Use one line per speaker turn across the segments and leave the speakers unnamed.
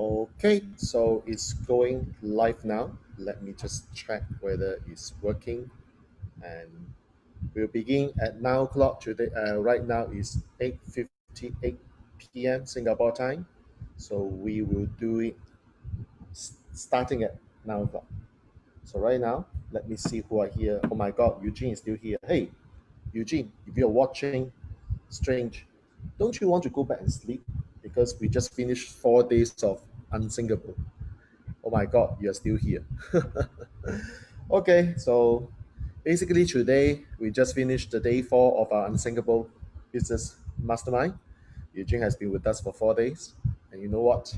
Okay, so it's going live now. Let me just check whether it's working. And we'll begin at 9 o'clock today. Right now is 8:58 p.m. Singapore time. So we will do it starting at 9 o'clock. So right now, let me see who are here. Oh my God, Eugene is still here. Hey, Eugene, if you're watching, strange, don't you want to go back and sleep? Because we just finished 4 days of Unsingable. Oh my God, you're still here. Okay, so basically today we just finished the day 4 of our Unsinkable Business Mastermind. Eugene has been with us for 4 days, and you know what?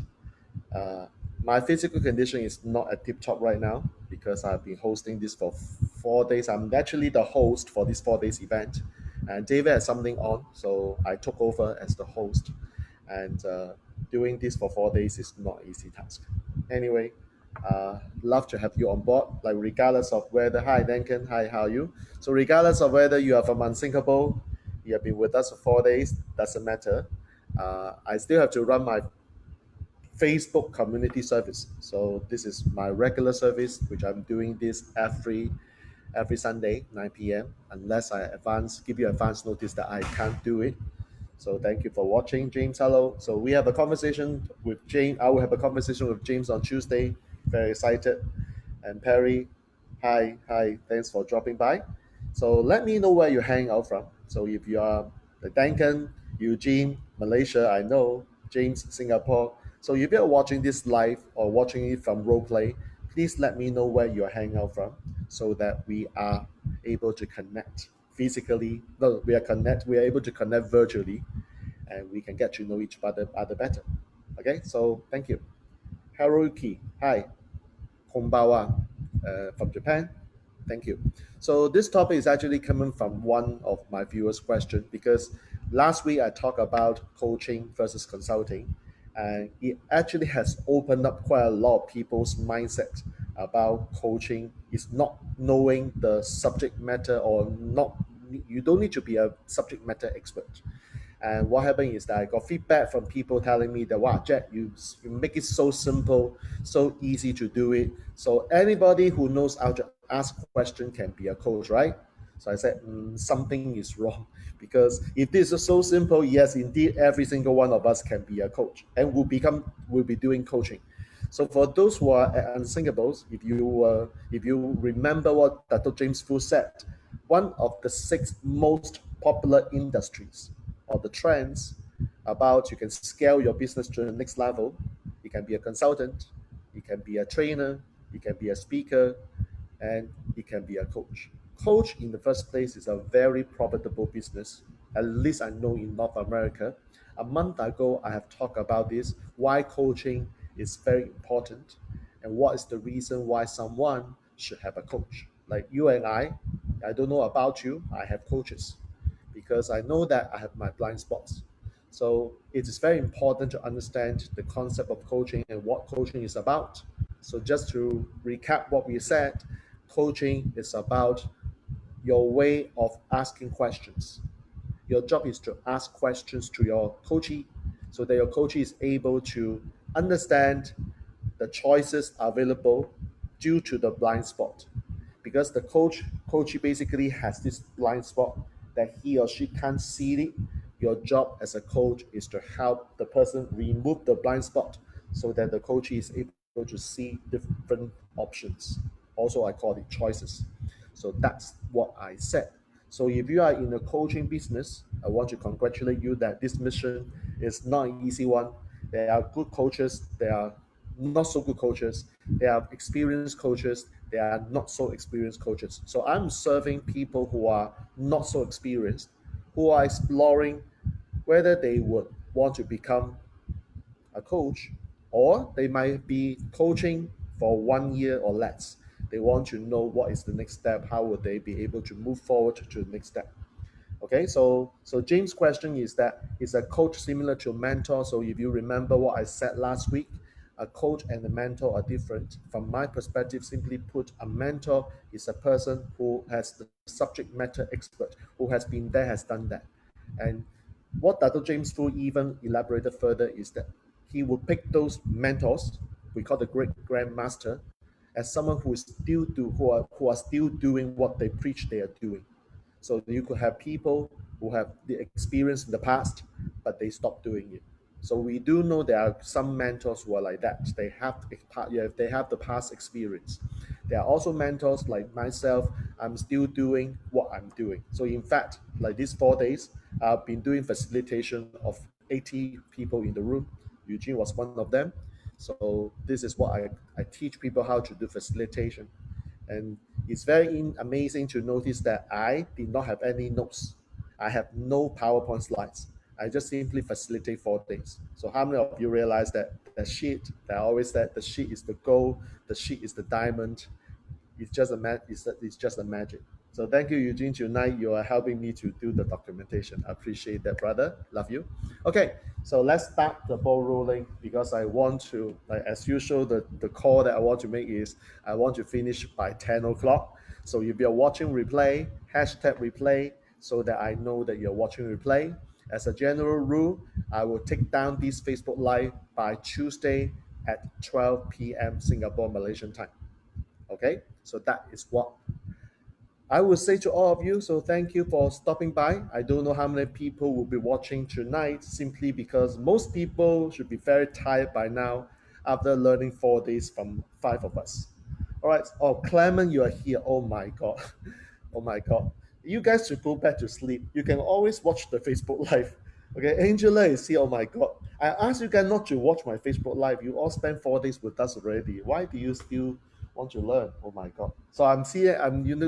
Uh, my physical condition is not at tip top right now because I've been hosting this for 4 days. I'm actually the host for this 4 days event, and David has something on, so I took over as the host. And doing this for 4 days is not an easy task. Anyway, love to have you on board. Like regardless of whether, hi Duncan, hi, how are you? So regardless of whether you are from Unsinkable, you have been with us for 4 days, doesn't matter. I still have to run my Facebook community service. So this is my regular service, which I'm doing this every Sunday, 9 p.m. Unless I give you advance notice that I can't do it. So thank you for watching, James. Hello. So we have a conversation with James. I will have a conversation with James on Tuesday. Very excited. And Perry, hi. Thanks for dropping by. So let me know where you hang out from. So if you are the Duncan, Eugene, Malaysia, I know, James, Singapore. So if you're watching this live or watching it from Roleplay, please let me know where you're hanging out from so that we are able to connect physically. No, we are able to connect virtually and we can get to know each other better. Okay, so thank you. Haruki, hi. Konbawa from Japan. Thank you. So this topic is actually coming from one of my viewers' questions because last week I talked about coaching versus consulting, and it actually has opened up quite a lot of people's mindset about coaching is not knowing the subject matter or not. You don't need to be a subject matter expert. And what happened is that I got feedback from people telling me that, wow, Jack, you make it so simple, so easy to do it. So anybody who knows how to ask question can be a coach, right? So I said, something is wrong because if this is so simple, yes, indeed, every single one of us can be a coach and will be doing coaching. So for those who are at Unsinkables, if you remember what Dr. James Fu said, one of the 6 most popular industries or the trends about you can scale your business to the next level. You can be a consultant, you can be a trainer, you can be a speaker, and you can be a coach. Coach in the first place is a very profitable business, at least I know in North America. A month ago, I have talked about this, why coaching is very important and what is the reason why someone should have a coach. Like you and I don't know about you, I have coaches because I know that I have my blind spots. So it is very important to understand the concept of coaching and what coaching is about. So just to recap what we said, coaching is about your way of asking questions. Your job is to ask questions to your coachee so that your coachee is able to understand the choices available due to the blind spot. Because the coachee basically has this blind spot that he or she can't see it. Your job as a coach is to help the person remove the blind spot so that the coachee is able to see different options. Also, I call it choices. So that's what I said. So if you are in a coaching business, I want to congratulate you that this mission is not an easy one. There are good coaches, there are not so good coaches, there are experienced coaches, there are not so experienced coaches. So I'm serving people who are not so experienced, who are exploring whether they would want to become a coach, or they might be coaching for 1 year or less. They want to know what is the next step, how would they be able to move forward to the next step. Okay, so James' question is that is a coach similar to a mentor? So if you remember what I said last week, a coach and a mentor are different. From my perspective, simply put, a mentor is a person who has the subject matter expert, who has been there, has done that. And what Dr. James Fu even elaborated further is that he will pick those mentors, we call the great grandmaster, as someone who is still who are still doing what they preach they are doing. So you could have people who have the experience in the past, but they stop doing it. So we do know there are some mentors who are like that. They have the past experience. There are also mentors like myself. I'm still doing what I'm doing. So in fact, like these 4 days, I've been doing facilitation of 80 people in the room. Eugene was one of them. So this is what I teach people how to do facilitation. And it's very amazing to notice that I did not have any notes. I have no PowerPoint slides. I just simply facilitate 4 days. So how many of you realize that the sheet that I always said the sheet is the gold, the sheet is the diamond, it's just a magic. So thank you, Eugene. Tonight you are helping me to do the documentation. I appreciate that, brother. Love you. Okay, so let's start the ball rolling because I want to, like as usual, the call that I want to make is I want to finish by 10 o'clock. So if you're watching replay, hashtag replay so that I know that you're watching replay. As a general rule, I will take down this Facebook Live by Tuesday at 12 p.m. Singapore Malaysian time. Okay, so that is what I will say to all of you. So thank you for stopping by. I don't know how many people will be watching tonight simply because most people should be very tired by now after learning 4 days from five of us. All right. Oh, Clement, you are here. Oh my God. Oh my God. You guys should go back to sleep. You can always watch the Facebook Live. Okay, Angela is here. Oh my God. I asked you guys not to watch my Facebook Live. You all spent 4 days with us already. Why do you still want to learn? Oh my God. So I'm seeing,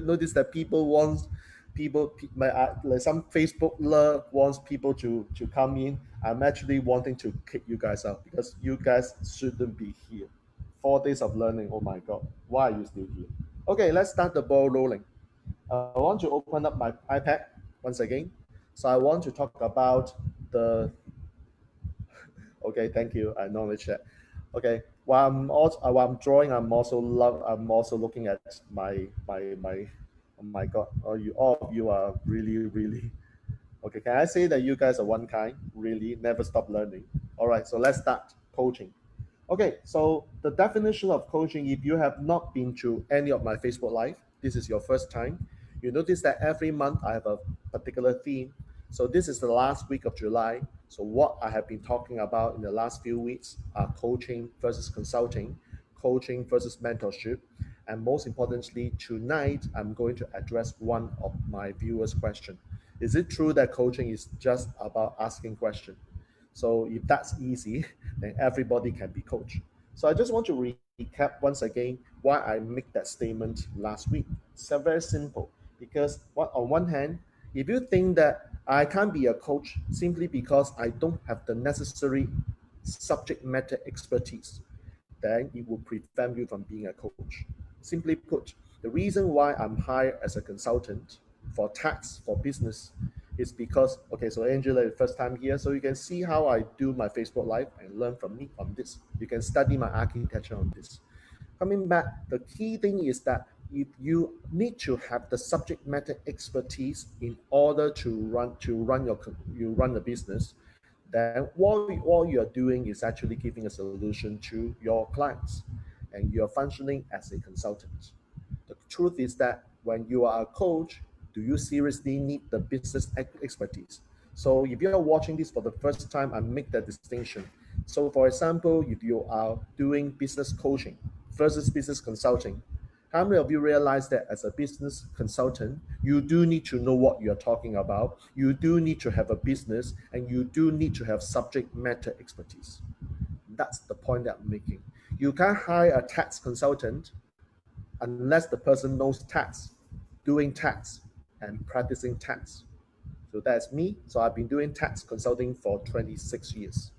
notice that people want like some Facebook love wants people to come in. I'm actually wanting to kick you guys out because you guys shouldn't be here. 4 days of learning. Oh my God. Why are you still here? Okay, let's start the ball rolling. I want to open up my iPad once again. So I want to talk about the. Okay, thank you. I acknowledge that. Okay, while I'm drawing, I'm also looking at my. Oh my God! All of you are really. Okay, can I say that you guys are one kind? Really, never stop learning. All right, so let's start coaching. Okay, so the definition of coaching, if you have not been to any of my Facebook Live, this is your first time, you notice that every month I have a particular theme. So this is the last week of July. So what I have been talking about in the last few weeks are coaching versus consulting, coaching versus mentorship. And most importantly, tonight I'm going to address one of my viewers' question. Is it true that coaching is just about asking questions? So if that's easy, then everybody can be coached. So I just want to recap once again why I make that statement last week. It's very simple because on one hand, if you think that I can't be a coach simply because I don't have the necessary subject matter expertise, then it will prevent you from being a coach. Simply put, the reason why I'm hired as a consultant for tax, for business, is because, okay, so Angela, first time here, so you can see how I do my Facebook Live and learn from me on this. You can study my architecture on this. Coming back, the key thing is that if you need to have the subject matter expertise in order to run the business, then what you're doing is actually giving a solution to your clients and you're functioning as a consultant. The truth is that when you are a coach, do you seriously need the business expertise? So if you're watching this for the first time, I make that distinction. So for example, if you are doing business coaching versus business consulting, how many of you realize that as a business consultant, you do need to know what you're talking about, you do need to have a business, and you do need to have subject matter expertise? That's the point that I'm making. You can't hire a tax consultant unless the person knows tax, doing tax, and practicing tax. So that's me. So I've been doing tax consulting for 26 years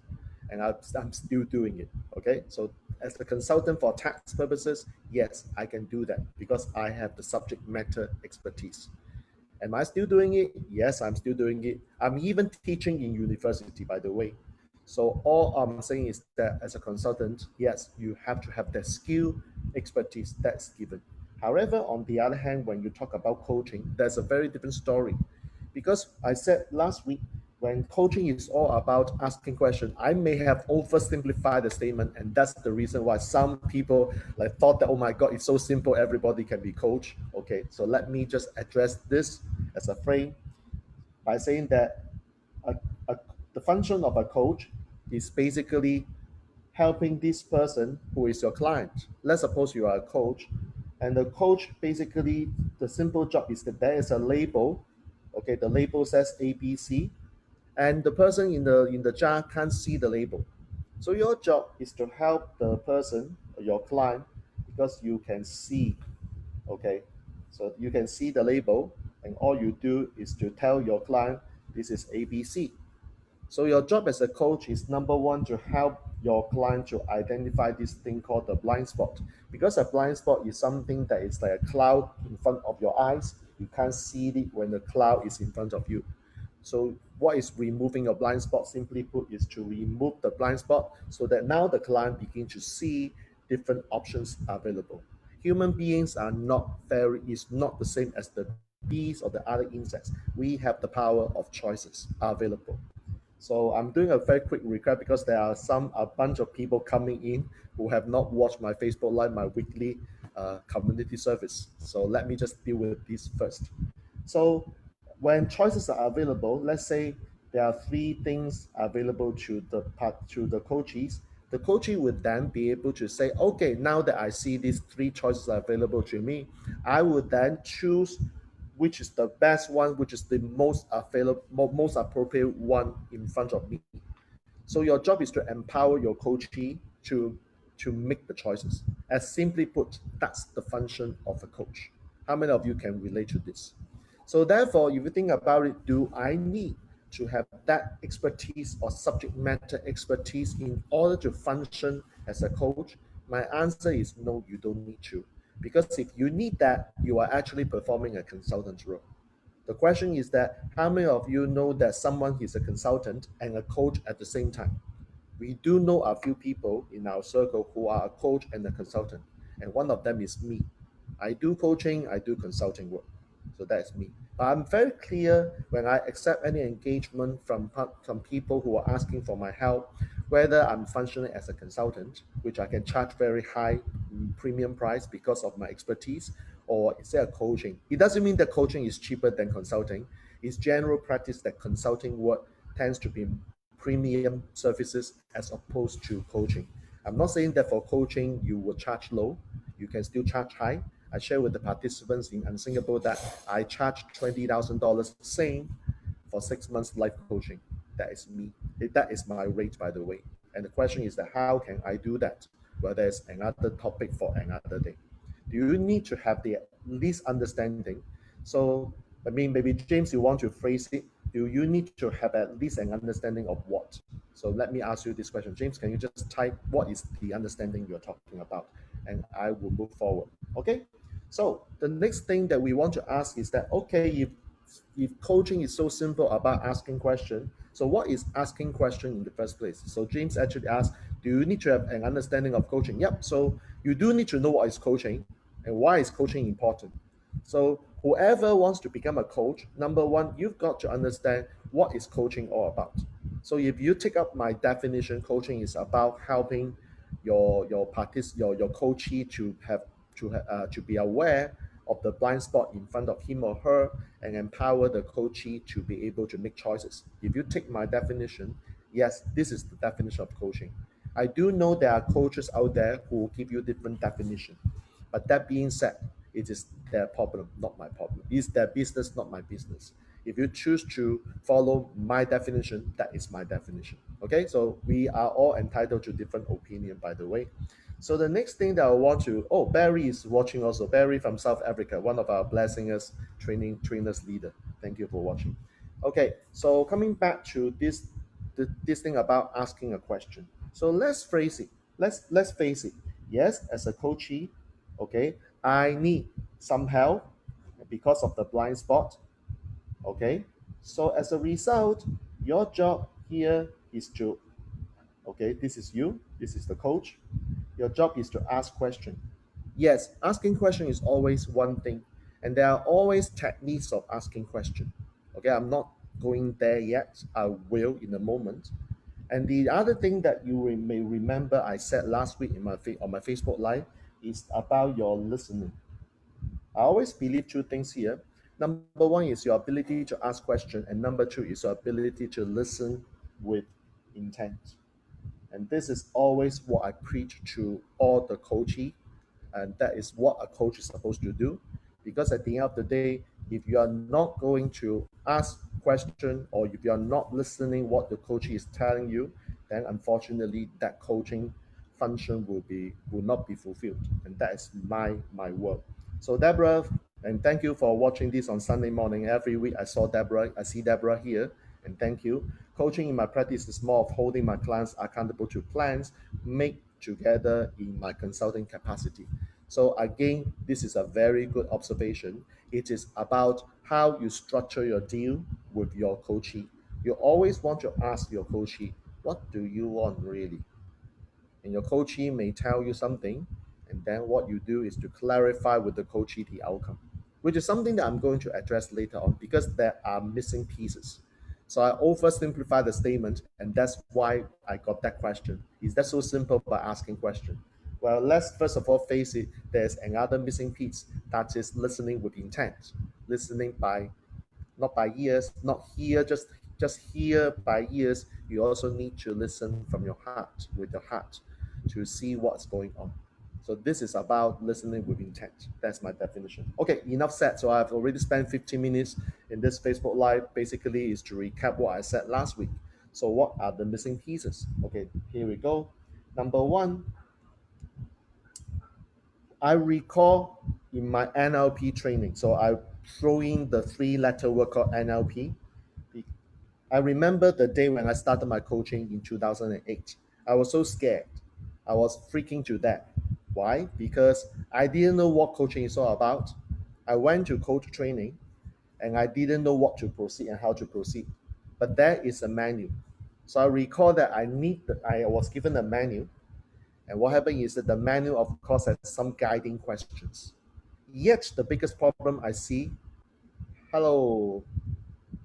and I'm still doing it. Okay. So as a consultant for tax purposes, yes, I can do that because I have the subject matter expertise. Am I still doing it? Yes, I'm still doing it. I'm even teaching in university, by the way. So all I'm saying is that as a consultant, yes, you have to have that skill, expertise that's given. However, on the other hand, when you talk about coaching, there's a very different story. Because I said last week, when coaching is all about asking questions, I may have oversimplified the statement, and that's the reason why some people like thought that, oh my God, it's so simple, everybody can be coach. Okay, so let me just address this as a frame by saying that a, a, the function of a coach is basically helping this person who is your client. Let's suppose you are a coach, and the coach basically, the simple job is that there is a label. Okay, the label says ABC, and the person in the jar can't see the label. So your job is to help the person, your client, because you can see. Okay, so you can see the label, and all you do is to tell your client this is ABC. So your job as a coach is number one to help your client to identify this thing called the blind spot. Because a blind spot is something that is like a cloud in front of your eyes. You can't see it when the cloud is in front of you. So what is removing your blind spot? Simply put, is to remove the blind spot so that now the client begin to see different options available. Human beings are not very is not the same as the bees or the other insects. We have the power of choices available. So I'm doing a very quick recap because there are a bunch of people coming in who have not watched my Facebook Live, my weekly community service. So let me just deal with this first. So when choices are available, let's say there are three things available to the coaches. The coachee would then be able to say, okay, now that I see these three choices available to me, I would then choose which is the best one, which is the most available, most appropriate one in front of me. So your job is to empower your coachee to make the choices. As simply put, that's the function of a coach. How many of you can relate to this? So therefore, if you think about it, do I need to have that expertise or subject matter expertise in order to function as a coach? My answer is no, you don't need to. Because if you need that, you are actually performing a consultant role. The question is that how many of you know that someone is a consultant and a coach at the same time? We do know a few people in our circle who are a coach and a consultant, and one of them is me. I do coaching, I do consulting work. So that's me. But I'm very clear when I accept any engagement from people who are asking for my help, whether I'm functioning as a consultant, which I can charge very high premium price because of my expertise, or is there a coaching? It doesn't mean that coaching is cheaper than consulting. It's general practice that consulting work tends to be premium services as opposed to coaching. I'm not saying that for coaching you will charge low. You can still charge high. I share with the participants in Singapore that I charge $20,000 same for 6 months life coaching. That is me. That is my rate, by the way. And the question is that how can I do that? Well, there's another topic for another day. Do you need to have the least understanding? So, I mean, maybe James, you want to phrase it. Do you need to have at least an understanding of what? So let me ask you this question. James, can you just type what is the understanding you're talking about? And I will move forward. Okay. So the next thing that we want to ask is that, okay, if coaching is so simple about asking question, so what is asking question in the first place? So James actually asked, do you need to have an understanding of coaching? Yep. So you do need to know what is coaching and why is coaching important. So whoever wants to become a coach, number one, you've got to understand what is coaching all about. So if you take up my definition, coaching is about helping your coachee to be aware of the blind spot in front of him or her and empower the coachee to be able to make choices. If you take my definition, yes, this is the definition of coaching. I do know there are coaches out there who will give you different definition. But that being said, it is their problem, not my problem. It's their business, not my business. If you choose to follow my definition, that is my definition. Okay, so we are all entitled to different opinion, by the way. So the next thing that I want to, oh, Barry is watching also. Barry from South Africa, one of our blessingers trainers leader. Thank you for watching. Okay, so coming back to this thing about asking a question. So let's phrase it. Let's face it. Yes, as a coachee, okay, I need some help because of the blind spot. Okay, so as a result, your job here is to, okay, this is you, this is the coach. Your job is to ask question. Yes, asking question is always one thing, and there are always techniques of asking question. Okay, I'm not going there yet. I will in a moment. And the other thing that you may remember I said last week in on my Facebook Live is about your listening. I always believe two things here. Number one is your ability to ask questions, and number two is your ability to listen with intent. And this is always what I preach to all the coachee, and that is what a coach is supposed to do. Because at the end of the day, if you are not going to ask question or if you are not listening what the coach is telling you, then unfortunately that coaching function will not be fulfilled. And that is my work. So Deborah, and thank you for watching this on Sunday morning. Every week I see Deborah here, and thank you. Coaching in my practice is more of holding my clients accountable to plans made together in my consulting capacity. So again, this is a very good observation. It is about how you structure your deal with your coachee. You always want to ask your coachee, what do you want really? And your coachee may tell you something, and then what you do is to clarify with the coachee the outcome, which is something that I'm going to address later on because there are missing pieces. So I oversimplify the statement, and that's why I got that question. Is that so simple by asking question? Well, let's first of all face it. There's another missing piece, that is listening with intent, listening by not by ears, not hear just hear by ears. You also need to listen from your heart, with your heart, to see what's going on. So this is about listening with intent. That's my definition. Okay, enough said. So I've already spent 15 minutes in this Facebook Live. Basically, is to recap what I said last week. So what are the missing pieces? Okay, here we go. Number one, I recall in my NLP training. So I throw in the three-letter word called NLP. I remember the day when I started my coaching in 2008. I was so scared. I was freaking to death. Why? Because I didn't know what coaching is all about. I went to coach training and I didn't know what to proceed and how to proceed. But there is a menu. So I recall that I was given a menu, and what happened is that the menu, of course, has some guiding questions. Yet the biggest problem I see, hello,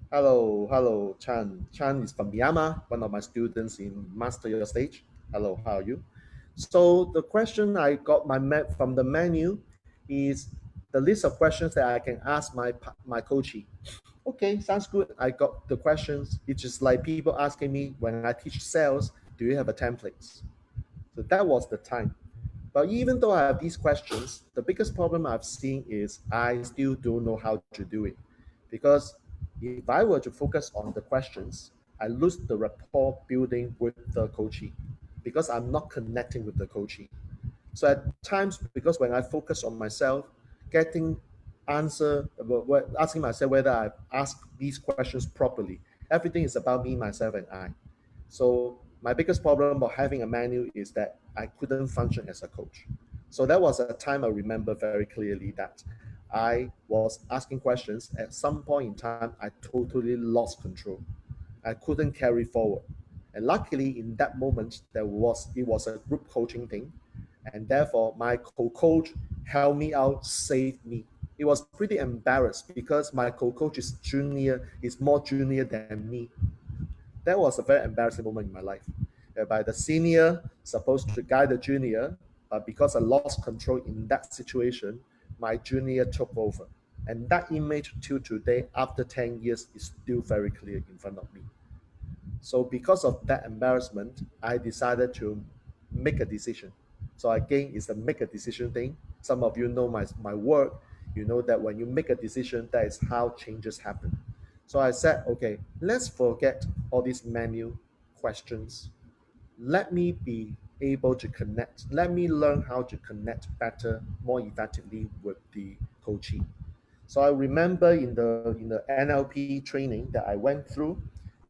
hello, Chan. Chan is from Myanmar, one of my students in Master Your Stage. Hello, how are you? So the question I got from the menu is the list of questions that I can ask my coachee. Okay, sounds good. I got the questions. It's just like people asking me when I teach sales, do you have a template? So that was the time. But even though I have these questions, the biggest problem I've seen is I still don't know how to do it. Because if I were to focus on the questions, I lose the rapport building with the coachee because I'm not connecting with the coachee. So at times, because when I focus on myself, getting asking myself whether I've asked these questions properly, everything is about me, myself, and I. So my biggest problem about having a menu is that I couldn't function as a coach. So that was a time I remember very clearly that I was asking questions. At some point in time, I totally lost control. I couldn't carry forward. And luckily, in that moment, it was a group coaching thing, and therefore my co-coach helped me out, saved me. It was pretty embarrassed because my co-coach is more junior than me. That was a very embarrassing moment in my life, whereby the senior supposed to guide the junior, but because I lost control in that situation, my junior took over. And that image till today, after 10 years, is still very clear in front of me. So because of that embarrassment, I decided to make a decision. So again, it's a make a decision thing. Some of you know my work. You know that when you make a decision, that is how changes happen. So I said, okay, let's forget all these menu questions. Let me be able to connect. Let me learn how to connect better, more effectively with the coaching. So I remember in the NLP training that I went through,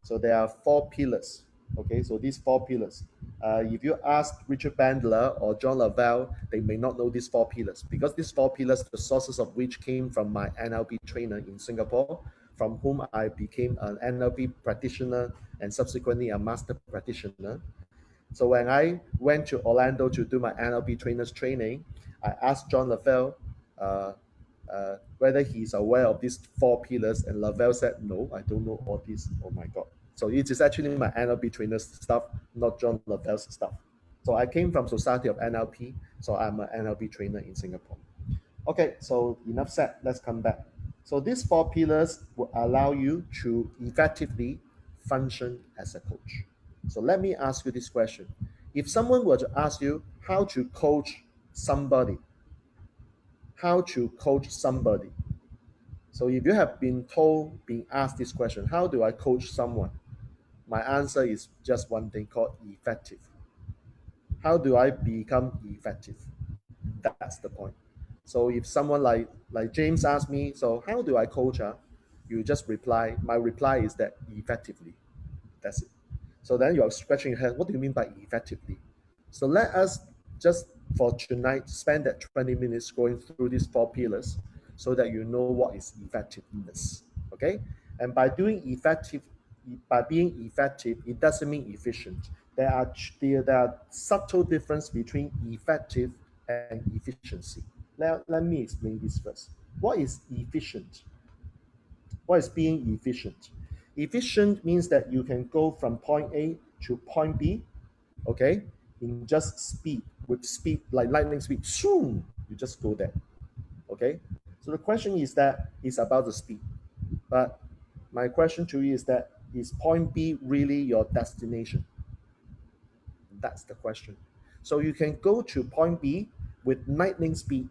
so there are four pillars. Okay, so these four pillars. If you ask Richard Bandler or John Lavelle, they may not know these four pillars because these four pillars, the sources of which came from my NLP trainer in Singapore, from whom I became an NLP practitioner and subsequently a master practitioner. So when I went to Orlando to do my NLP trainers training, I asked John Lavelle, uh, whether he's aware of these four pillars. And Lavelle said, no, I don't know all these. Oh my God. So it is actually my NLP trainer's stuff, not John Lavelle's stuff. So I came from Society of NLP, so I'm an NLP trainer in Singapore. Okay, so enough said, let's come back. So these four pillars will allow you to effectively function as a coach. So let me ask you this question. If someone were to ask you how to coach somebody, how to coach somebody. So if you have being asked this question, how do I coach someone? My answer is just one thing called effective. How do I become effective? That's the point. So if someone like James asked me, so how do I coach her? You just reply. My reply is that effectively. That's it. So then you're scratching your head. What do you mean by effectively? So let us just for tonight spend that 20 minutes going through these four pillars so that you know what is effectiveness. Okay? And by being effective, it doesn't mean efficient. There are subtle difference between effective and efficiency. Let me explain this first. What is efficient? What is being efficient? Efficient means that you can go from point A to point B, okay, in just speed, with speed like lightning speed. Soon, you just go there, okay. So the question is about the speed, but my question to you is that is point B really your destination? That's the question. So you can go to point B with lightning speed,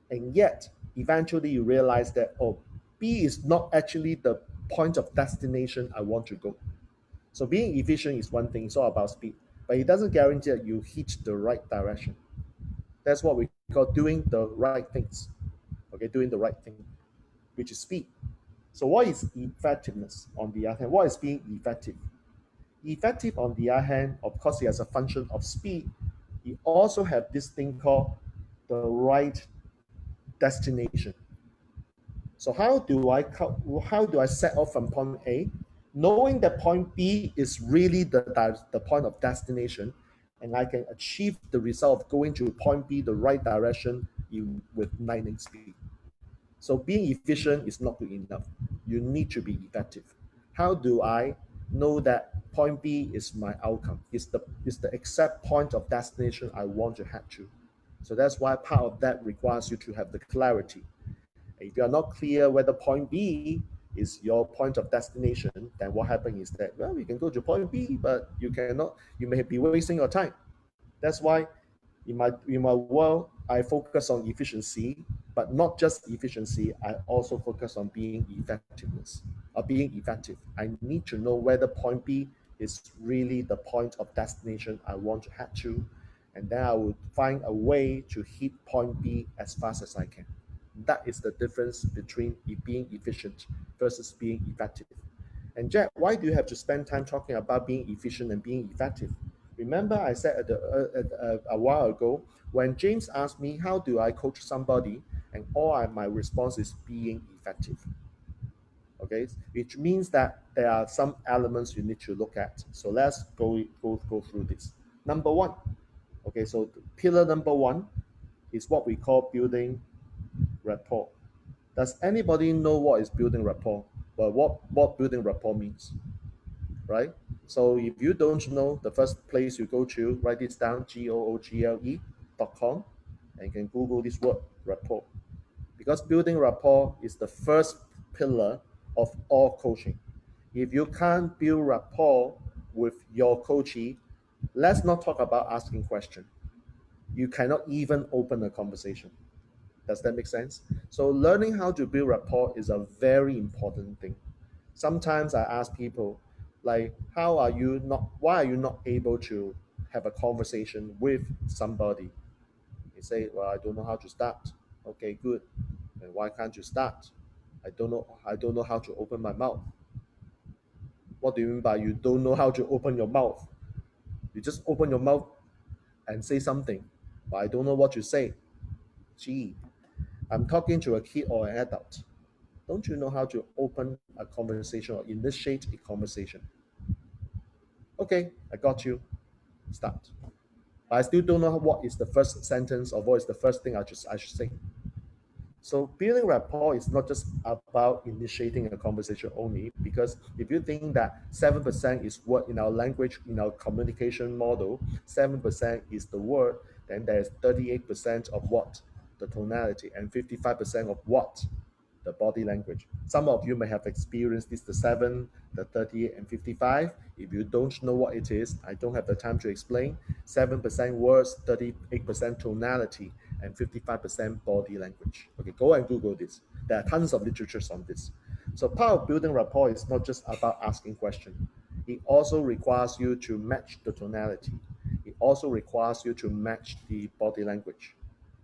and yet eventually you realize that, oh, B is not actually the point of destination I want to go. So being efficient is one thing, it's all about speed, but it doesn't guarantee that you hit the right direction. That's what we call doing the right things. Okay, doing the right thing, which is speed. So what is effectiveness on the other hand? What is being effective? Effective, on the other hand, of course, it has a function of speed. You also have this thing called the right destination. So how do I set off from point A, knowing that point B is really the point of destination, and I can achieve the result of going to point B the right direction with lightning speed. So being efficient is not good enough. You need to be effective. How do I know that point B is my outcome? Is the exact point of destination I want to head to? So that's why part of that requires you to have the clarity. If you are not clear whether point B is your point of destination, then what happens is that, well, you can go to point B, but you may be wasting your time. That's why in my world, I focus on efficiency, but not just efficiency. I also focus on being effectiveness or being effective. I need to know whether point B is really the point of destination I want to head to, and then I would find a way to hit point B as fast as I can. That is the difference between being efficient versus being effective. And Jack, why do you have to spend time talking about being efficient and being effective? Remember, I said a while ago, when James asked me, how do I coach somebody? And my response is being effective. Okay, which means that there are some elements you need to look at. So let's go through this. Number one, okay, so pillar number one is what we call building rapport. Does anybody know what is building rapport? Well, what building rapport means, right? So if you don't know, the first place you go to, write this down, google.com, and you can Google this word, rapport. Because building rapport is the first pillar of all coaching. If you can't build rapport with your coachee, let's not talk about asking questions. You cannot even open a conversation. Does that make sense? So learning how to build rapport is a very important thing. Sometimes I ask people, like, why are you not able to have a conversation with somebody? They say, well, I don't know how to start. Okay, good. And why can't you start? I don't know how to open my mouth. What do you mean by you don't know how to open your mouth? You just open your mouth and say something, but I don't know what to say. Gee, I'm talking to a kid or an adult. Don't you know how to open a conversation or initiate a conversation? Okay, I got you. Start. But I still don't know what is the first sentence or what is the first thing I should say. So building rapport is not just about initiating a conversation only, because if you think that 7% is word in our language, in our communication model, 7% is the word, then there's 38% of what? The tonality, and 55% of what? The body language. Some of you may have experienced this, the 7, the 38, and 55. If you don't know what it is, I don't have the time to explain. 7% words, 38% tonality, and 55% body language. Okay, go and Google this. There are tons of literatures on this. So part of building rapport is not just about asking questions. It also requires you to match the tonality. It also requires you to match the body language.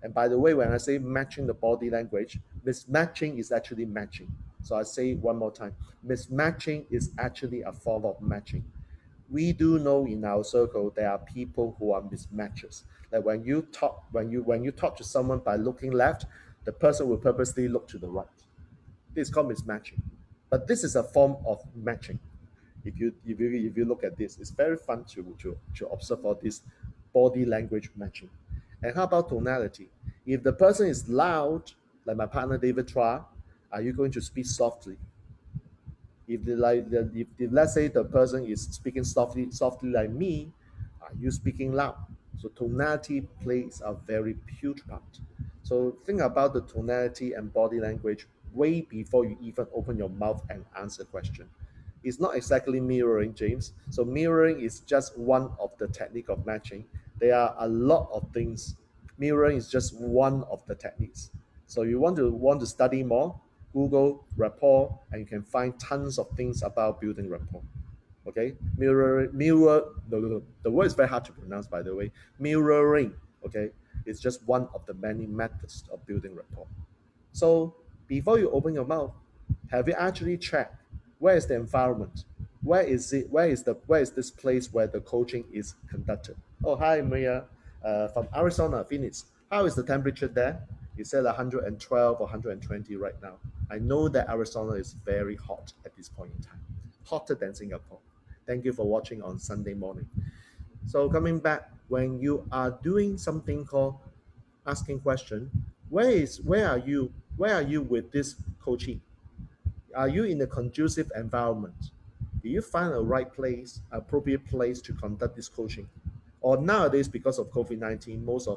And by the way, when I say matching the body language, mismatching is actually matching. So I say it one more time. Mismatching is actually a form of matching. We do know in our circle there are people who are mismatches. Like when you talk to someone by looking left, the person will purposely look to the right. This is called mismatching. But this is a form of matching. If you look at this, it's very fun to observe all this body language matching. And how about tonality? If the person is loud, like my partner David Tra, are you going to speak softly? If let's say the person is speaking softly like me, are you speaking loud? So tonality plays a very huge part. So think about the tonality and body language way before you even open your mouth and answer a question. It's not exactly mirroring, James. So mirroring is just one of the technique of matching. There are a lot of things. Mirroring is just one of the techniques. So you want to study more, Google rapport, and you can find tons of things about building rapport. Okay, the word is very hard to pronounce, by the way. Mirroring, okay, is just one of the many methods of building rapport. So before you open your mouth, have you actually checked where is the environment? Where is it? Where is this place where the coaching is conducted? Oh, hi, Maria, from Arizona, Phoenix. How is the temperature there? You said 112 or 120 right now. I know that Arizona is very hot at this point in time, hotter than Singapore. Thank you for watching on Sunday morning. So coming back, when you are doing something called asking question, where are you with this coaching? Are you in a conducive environment? Do you find a right place, appropriate place to conduct this coaching? Or nowadays, because of COVID-19, most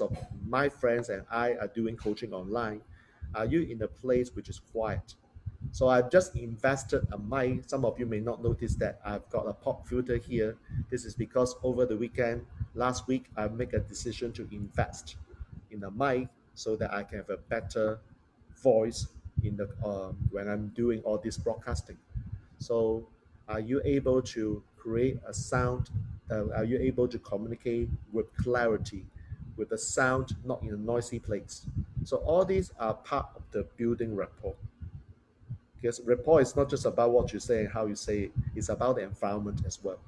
of my friends and I are doing coaching online. Are you in a place which is quiet? So I've just invested a mic. Some of you may not notice that I've got a pop filter here. This is because over the weekend, last week, I made a decision to invest in a mic so that I can have a better voice in the when I'm doing all this broadcasting. So are you able to create a sound? Are you able to communicate with clarity, with a sound not in a noisy place? So all these are part of the building rapport. Because rapport is not just about what you say and how you say it, it's about the environment as well.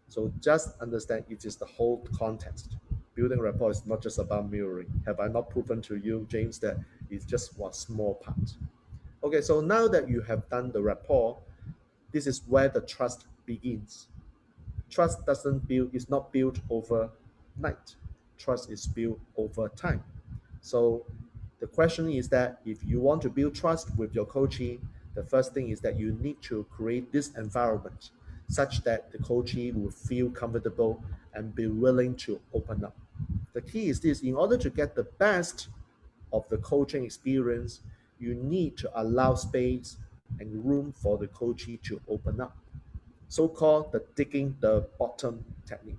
So just understand it is the whole context. Building rapport is not just about mirroring. Have I not proven to you, James, that it's just one small part? Okay, so now that you have done the rapport, this is where the trust begins. Trust doesn't build is not built overnight. Trust is built over time. So the question is that if you want to build trust with your coachee, the first thing is that you need to create this environment such that the coachee will feel comfortable and be willing to open up. The key is this: in order to get the best of the coaching experience, you need to allow space and room for the coachee to open up. So-called the digging the bottom technique,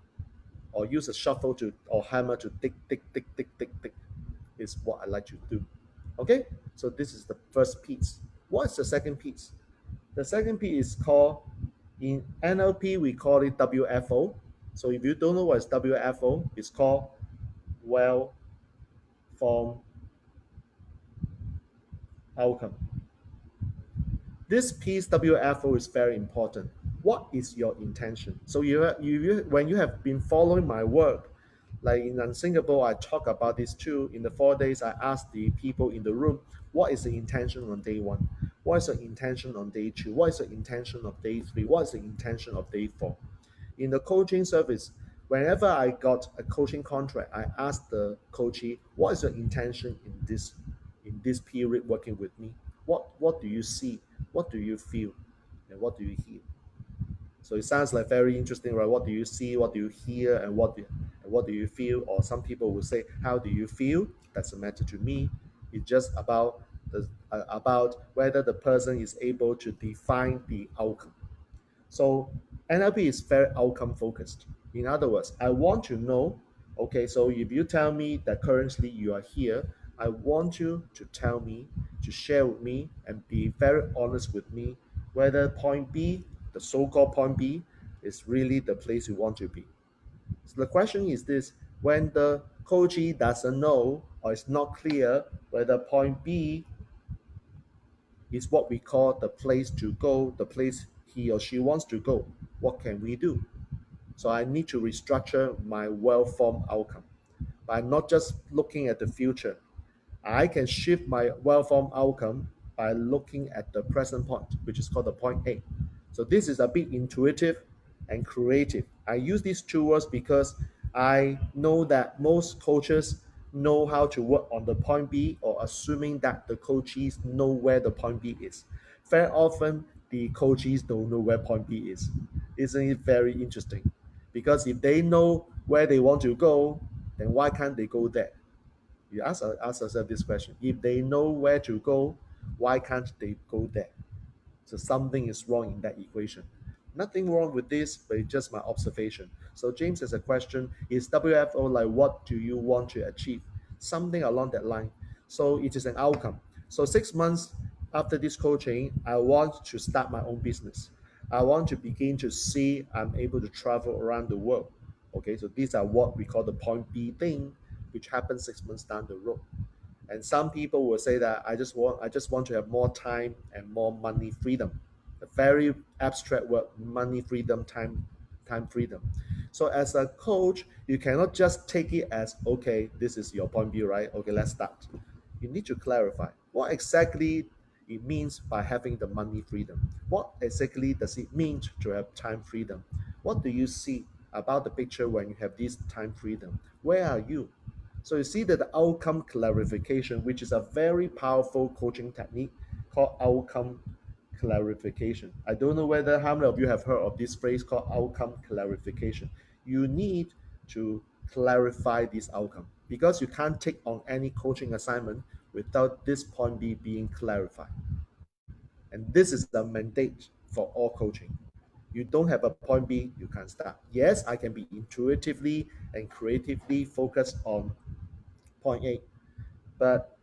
or use a shuffle to or hammer to dig, dig, dig, dig, dig, dig, is what I like to do. Okay, so this is the first piece. What's the second piece? The second piece is called, in NLP we call it WFO. So if you don't know what is WFO, it's called well formed outcome. This piece WFO is very important. What is your intention? So when you have been following my work, like in Unthinkable, I talk about this too. In the 4 days, I asked the people in the room, what is the intention on day one? What is the intention on day two? What is the intention of day three? What is the intention of day four? In the coaching service, whenever I got a coaching contract, I asked the coachee, what is your intention in this in this period working with me? What do you see? What do you feel? And what do you hear? So it sounds like very interesting, right? What do you see? What do you hear? And what do you feel? Or some people will say, "How do you feel?" Doesn't matter to me. It's just about whether the person is able to define the outcome. So NLP is very outcome focused. In other words, I want to know, okay, so if you tell me that currently you are here, I want you to tell me, to share with me, and be very honest with me whether point B, the so called point B, is really the place you want to be. So the question is this: when the coachee doesn't know or is not clear whether point B is what we call the place to go, the place he or she wants to go, what can we do? So I need to restructure my well-formed outcome by not just looking at the future. I can shift my well-formed outcome by looking at the present point, which is called the point A. So this is a bit intuitive and creative. I use these two words because I know that most coaches know how to work on the point B, or assuming that the coaches know where the point B is. Very often, the coaches don't know where point B is. Isn't it very interesting? Because if they know where they want to go, then why can't they go there? You ask yourself this question. If they know where to go, why can't they go there? So something is wrong in that equation. Nothing wrong with this, but it's just my observation. So James has a question: is WFO like what do you want to achieve? Something along that line. So it is an outcome. So 6 months after this coaching, I want to start my own business. I want to begin to see I'm able to travel around the world. Okay, so these are what we call the point B thing, which happens 6 months down the road. And some people will say that I just want to have more time and more money freedom. A very abstract word: money freedom, time freedom. So as a coach, you cannot just take it as, okay, this is your point of view, right? Okay, let's start. You need to clarify what exactly it means by having the money freedom. What exactly does it mean to have time freedom? What do you see about the picture when you have this time freedom? Where are you? So you see that the outcome clarification, which is a very powerful coaching technique called outcome clarification. I don't know whether how many of you have heard of this phrase called outcome clarification. You need to clarify this outcome because you can't take on any coaching assignment without this point B being clarified. And this is the mandate for all coaching. You don't have a point B, you can't start. Yes, I can be intuitively and creatively focused on point A, but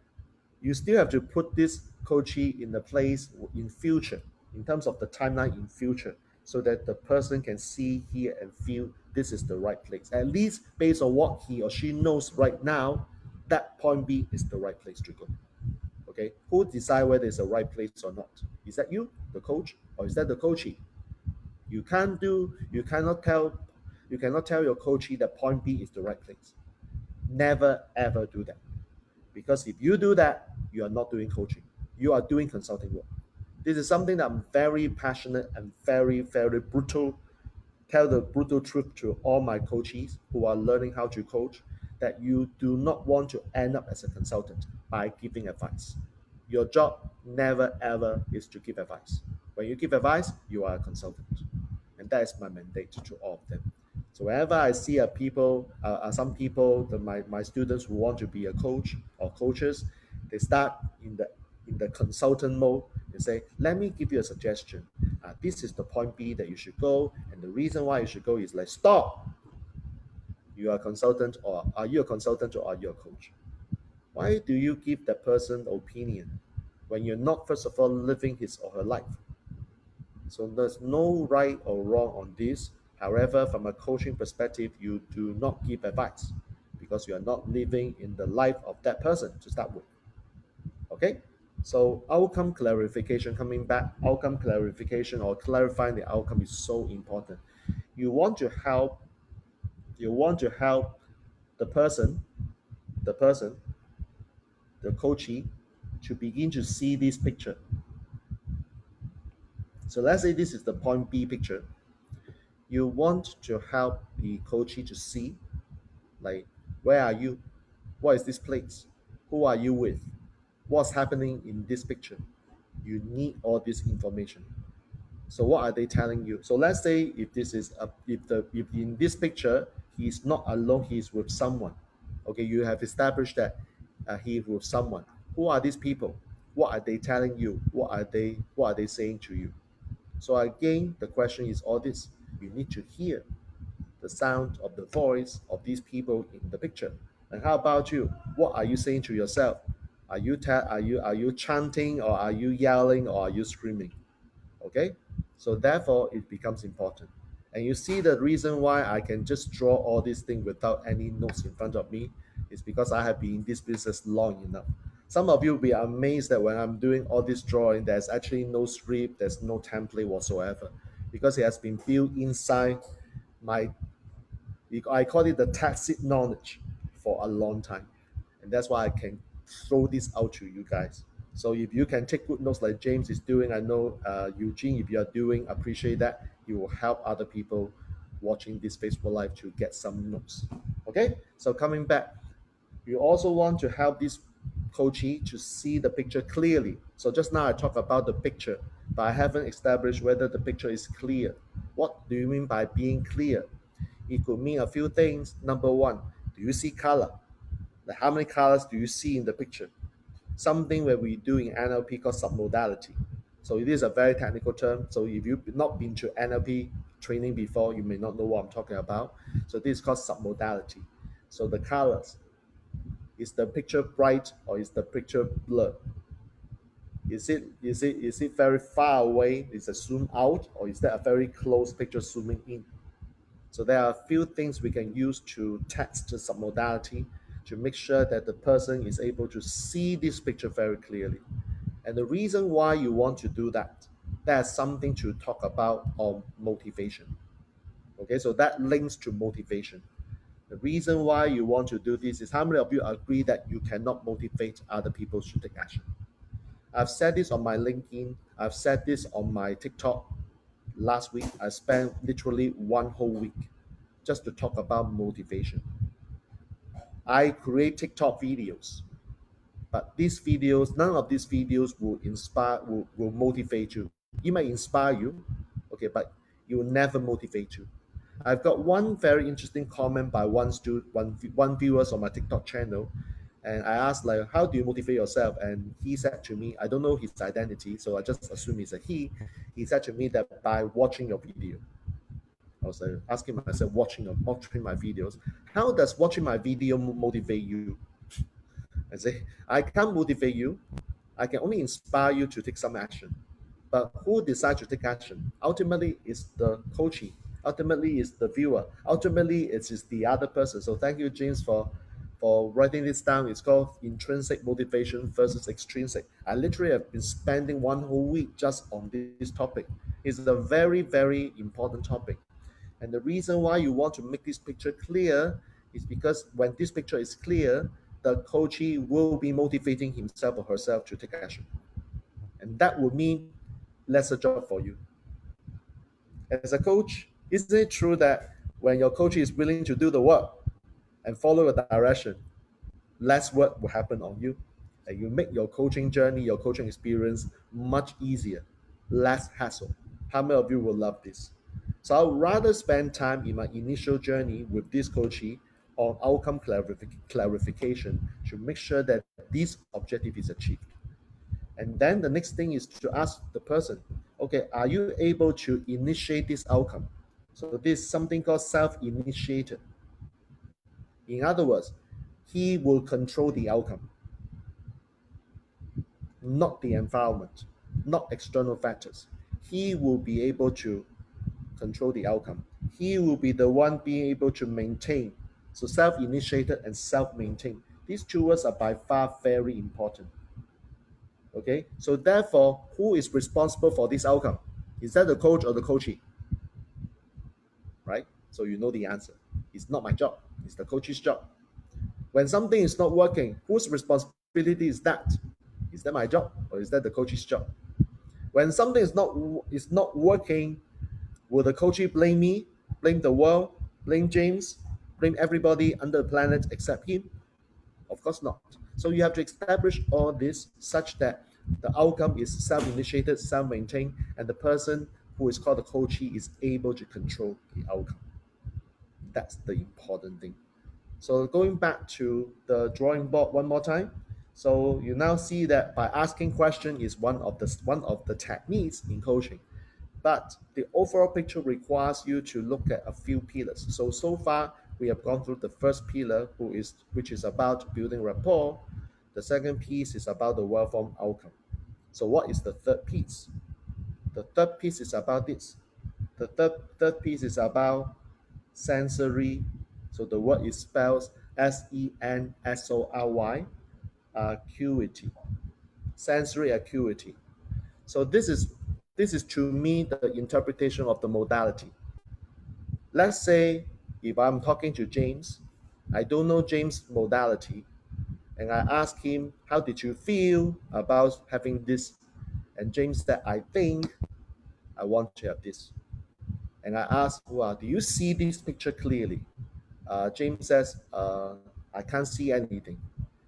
you still have to put this coachee in the place in future, in terms of the timeline in future, so that the person can see, hear, and feel this is the right place. At least based on what he or she knows right now, that point B is the right place to go. Okay, who decide whether it's the right place or not? Is that you, the coach, or is that the coachee? You cannot tell your coachee that point B is the right place. Never ever do that. Because if you do that, you are not doing coaching. You are doing consulting work. This is something that I'm very passionate and very, very brutal. Tell the brutal truth to all my coaches who are learning how to coach, that you do not want to end up as a consultant by giving advice. Your job never ever is to give advice. When you give advice, you are a consultant. And that is my mandate to all of them. So whenever I see some people, my students who want to be a coach or coaches, they start in the consultant mode. They say, "Let me give you a suggestion. This is the point B that you should go, and the reason why you should go is like stop. You are a consultant, or are you a consultant, or are you a coach? Why do you give that person opinion when you're not first of all living his or her life?" So there's no right or wrong on this. However, from a coaching perspective, you do not give advice because you are not living in the life of that person to start with. Okay? So outcome clarification, coming back, outcome clarification or clarifying the outcome is so important. You want to help, you want to help the person, the person, the coachee, to begin to see this picture. So let's say this is the point B picture. You want to help the coachee to see, like, where are you? What is this place? Who are you with? what's happening in this picture. You need all this information. So what are they telling you? So let's say if this is a, if in this picture he's not alone, he's with someone. Okay, you have established that he's with someone. Who are these people? What are they telling you? What are they saying to you? So again, the question is all this. You need to hear the sound of the voice of these people in the picture. And how about you? What are you saying to yourself? Are you chanting, or are you yelling, or are you screaming? Okay, so therefore it becomes important. And you see the reason why I can just draw all these things without any notes in front of me is because I have been in this business long enough. Some of you will be amazed that when I'm doing all this drawing, there's actually no script, there's no template whatsoever, because it has been built inside my, I call it the tacit knowledge, for a long time. And that's why I can throw this out to you guys. So if you can take good notes like James is doing, I know Eugene, if you are doing, appreciate that. You will help other people watching this Facebook Live to get some notes. Okay, so coming back, you also want to help this coachee to see the picture clearly. So just now I talked about the picture, but I haven't established whether the picture is clear. What do you mean by being clear? It could mean a few things. Number one, do you see color? Like how many colors do you see in the picture? Something where we do in NLP called submodality. So it is a very technical term. So if you've not been to NLP training before, you may not know what I'm talking about. So this is called submodality. So the colors, is the picture bright or is the picture blurred? Is it very far away? Is it zoom out, or is that a very close picture zooming in? So there are a few things we can use to test the submodality to make sure that the person is able to see this picture very clearly. And the reason why you want to do that, that's something to talk about on motivation. Okay, so that links to motivation. The reason why you want to do this is, how many of you agree that you cannot motivate other people to take action? I've said this on my LinkedIn, I've said this on my TikTok. Last week, I spent literally one whole week just to talk about motivation. I create TikTok videos, but these videos, none of these videos will inspire, will motivate you. It might inspire you, okay, but it will never motivate you. I've got one very interesting comment by one viewers on my TikTok channel, and I asked like, how do you motivate yourself? And he said to me, I don't know his identity, so I just assume he's a he. He said to me that by watching your video. I was like asking myself, watching my videos, how does watching my video motivate you? I say, I can't motivate you. I can only inspire you to take some action. But who decides to take action? Ultimately, it's the coachee. Ultimately, it's the viewer. Ultimately, it's the other person. So thank you, James, for writing this down. It's called intrinsic motivation versus extrinsic. I literally have been spending one whole week just on this topic. It's a very, very important topic. And the reason why you want to make this picture clear is because when this picture is clear, the coachee will be motivating himself or herself to take action. And that would mean lesser job for you. As a coach, isn't it true that when your coach is willing to do the work and follow the direction, less work will happen on you? And you make your coaching journey, your coaching experience much easier, less hassle. How many of you will love this? So I'd rather spend time in my initial journey with this coachee on outcome clarification to make sure that this objective is achieved. And then the next thing is to ask the person, okay, are you able to initiate this outcome? So this is something called self-initiated. In other words, he will control the outcome, not the environment, not external factors. He will be able to control the outcome. He will be the one being able to maintain. So self-initiated and self-maintained. These two words are by far very important. Okay, so therefore, who is responsible for this outcome? Is that the coach or the coachee? Right? So you know the answer. It's not my job. It's the coach's job. When something is not working, whose responsibility is that? Is that my job or is that the coach's job? When something is not working, will the coachee blame me, blame the world, blame James, blame everybody under the planet except him? Of course not. So you have to establish all this such that the outcome is self-initiated, self-maintained, and the person who is called the coachee is able to control the outcome. That's the important thing. So going back to the drawing board one more time. So you now see that by asking question is one of the techniques in coaching. But the overall picture requires you to look at a few pillars. So far we have gone through the first pillar, which is about building rapport. The second piece is about the well-formed outcome. So what is the third piece? The third piece is about this. The third piece is about sensory. So the word is spelled sensory, acuity. Sensory acuity. So this is to me the interpretation of the modality. Let's say if I'm talking to James, I don't know James' modality, and I ask him, how did you feel about having this? And James said, I think I want to have this. And I ask, well, do you see this picture clearly? James says, I can't see anything.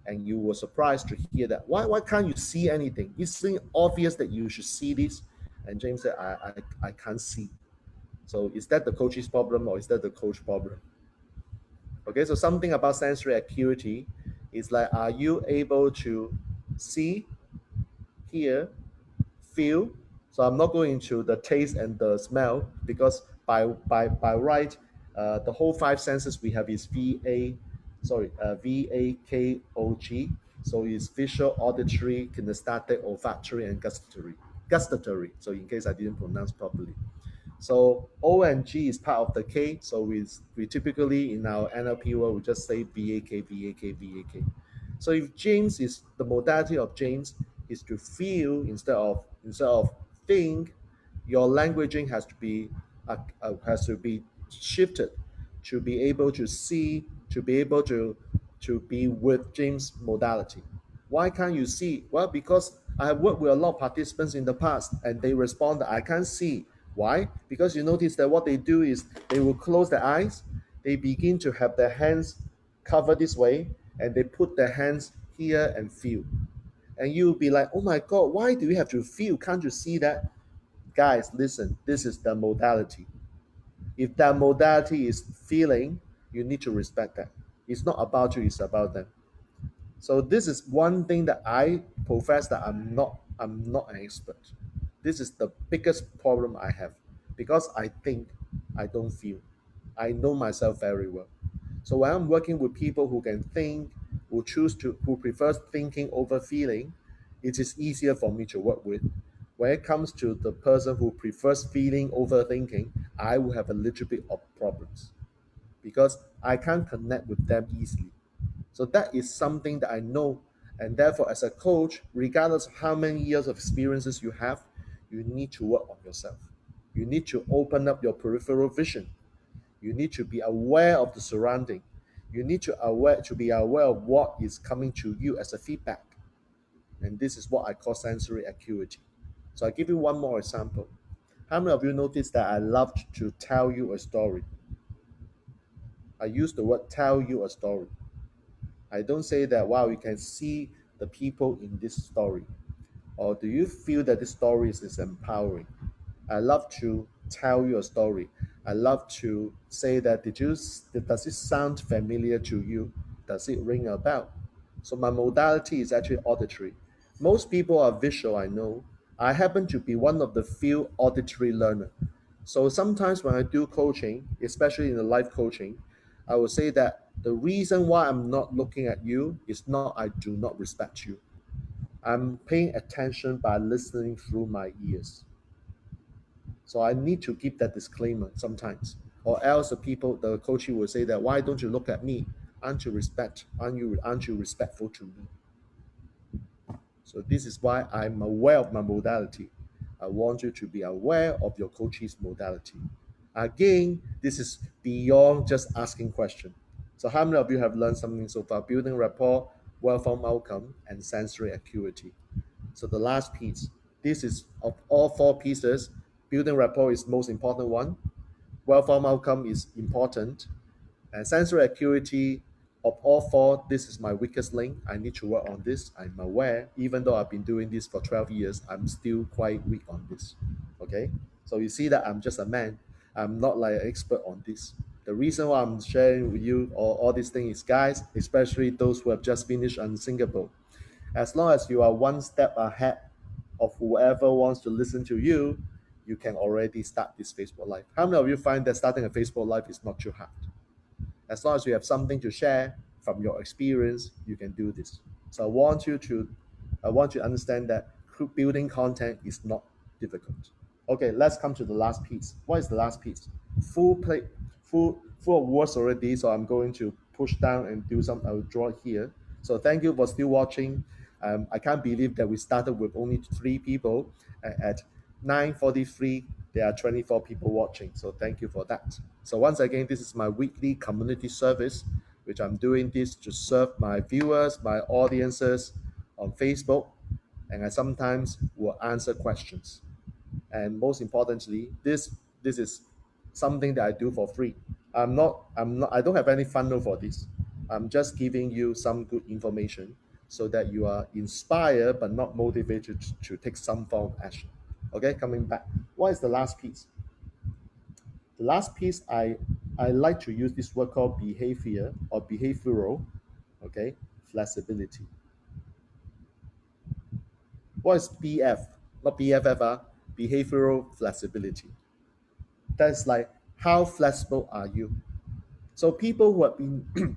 And you were surprised to hear that. Why can't you see anything? It's obvious that you should see this. And James said, I can't see. So is that the coach's problem or is that the coach problem? Okay, so something about sensory acuity is like, are you able to see, hear, feel? So I'm not going into the taste and the smell because by right, the whole five senses we have is VAKOG. So it's visual, auditory, kinesthetic, olfactory, and gustatory. Gustatory. So in case I didn't pronounce properly. So O and G is part of the K. So we typically in our NLP world we just say BAK, BAK, BAK. So if James is the modality of James is to feel instead of think, your languaging has to be shifted to be able to see, to be able to be with James' modality. Why can't you see? Well, because I have worked with a lot of participants in the past and they respond that I can't see. Why? Because you notice that what they do is they will close their eyes, they begin to have their hands covered this way, and they put their hands here and feel. And you'll be like, oh my God, why do you have to feel? Can't you see that? Guys, listen, this is the modality. If that modality is feeling, you need to respect that. It's not about you, it's about them. So this is one thing that I profess that I'm not an expert. This is the biggest problem I have because I think I don't feel. I know myself very well. So when I'm working with people who can think, who prefers thinking over feeling, it is easier for me to work with. When it comes to the person who prefers feeling over thinking, I will have a little bit of problems because I can't connect with them easily. So that is something that I know. And therefore, as a coach, regardless of how many years of experiences you have, you need to work on yourself. You need to open up your peripheral vision. You need to be aware of the surrounding. You need to be aware of what is coming to you as a feedback. And this is what I call sensory acuity. So I give you one more example. How many of you noticed that I loved to tell you a story? I use the word tell you a story. I don't say that, wow, you can see the people in this story. Or do you feel that this story is empowering? I love to tell you a story. I love to say that does it sound familiar to you? Does it ring a bell? So my modality is actually auditory. Most people are visual, I know. I happen to be one of the few auditory learner. So sometimes when I do coaching, especially in the life coaching, I will say that the reason why I'm not looking at you is not I do not respect you. I'm paying attention by listening through my ears. So I need to keep that disclaimer sometimes. Or else the coach will say that, why don't you look at me? Aren't you respectful to me? So this is why I'm aware of my modality. I want you to be aware of your coach's modality. Again, this is beyond just asking questions. So how many of you have learned something so far? Building rapport, well-formed outcome, and sensory acuity. So the last piece, this is of all four pieces, building rapport is most important one. Well-formed outcome is important, and sensory acuity Of all four, this is my weakest link. I need to work on this. I'm aware, even though I've been doing this for 12 years, I'm still quite weak on this. Okay? So you see that I'm just a man. I'm not like an expert on this. The reason why I'm sharing with you all these things is, guys, especially those who have just finished unthinkable, as long as you are one step ahead of whoever wants to listen to you, you can already start this Facebook Live. How many of you find that starting a Facebook Live is not too hard? As long as you have something to share from your experience, you can do this. So I want you to understand that building content is not difficult. Okay, let's come to the last piece. What is the last piece? Full plate, full of words already. So I'm going to push down and do some. I will draw here. So thank you for still watching. I can't believe that we started with only 3 people. At 9:43, there are 24 people watching. So thank you for that. So once again, this is my weekly community service, which I'm doing this to serve my viewers, my audiences on Facebook, and I sometimes will answer questions. And most importantly, this is something that I do for free. I don't have any funnel for this. I'm just giving you some good information so that you are inspired but not motivated to take some form of action. Okay, coming back. What is the last piece? The last piece, I like to use this word called behavior or behavioral, okay, flexibility. What is BF? Not BFF, behavioral flexibility. That's like, how flexible are you? So people who have been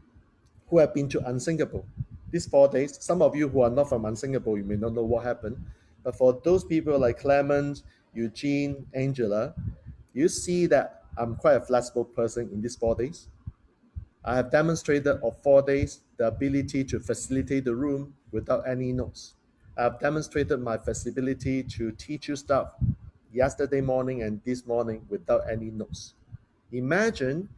who have been to Unthinkable these 4 days, some of you who are not from Unthinkable, you may not know what happened. But for those people like Clement, Eugene, Angela, you see that I'm quite a flexible person in these 4 days. I have demonstrated of 4 days the ability to facilitate the room without any notes. I have demonstrated my flexibility to teach you stuff yesterday morning and this morning without any notes. Imagine,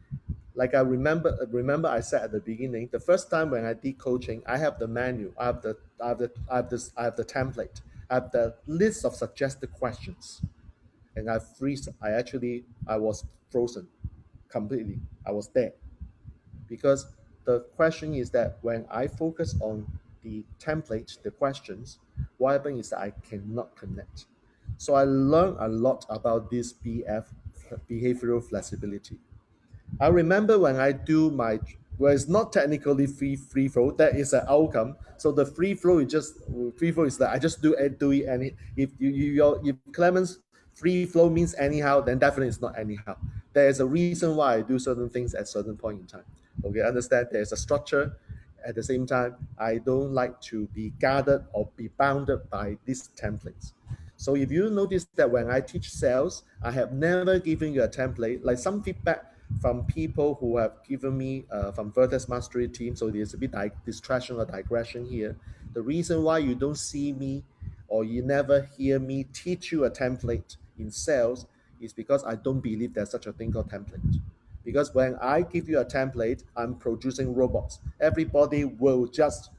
like I remember I said at the beginning, the first time when I did coaching, I have the menu, I have the template, I have the list of suggested questions, and I was frozen completely. I was there because the question is that when I focus on the template, the questions, what happens is that I cannot connect. So I learned a lot about this behavioral flexibility. I remember when I do my, well, it's not technically free flow. That is an outcome. So the free flow is that I just do it any. If Clemens free flow means anyhow, then definitely it's not anyhow. There is a reason why I do certain things at certain point in time. Okay, understand? There is a structure. At the same time, I don't like to be guarded or be bounded by these templates. So if you notice that when I teach sales, I have never given you a template. Like some feedback from people who have given me from Vertex Mastery team, so there's a bit distraction or digression here. The reason why you don't see me or you never hear me teach you a template in sales is because I don't believe there's such a thing called template. Because when I give you a template, I'm producing robots. Everybody will just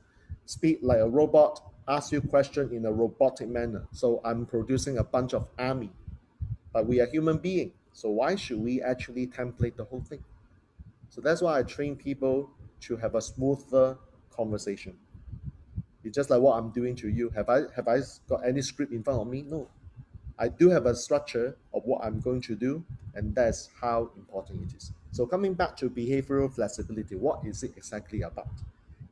speak like a robot, ask you question in a robotic manner. So I'm producing a bunch of army. But we are human beings. So why should we actually template the whole thing? So that's why I train people to have a smoother conversation. It's just like what I'm doing to you. Have I got any script in front of me? No. I do have a structure of what I'm going to do, and that's how important it is. So coming back to behavioral flexibility, what is it exactly about?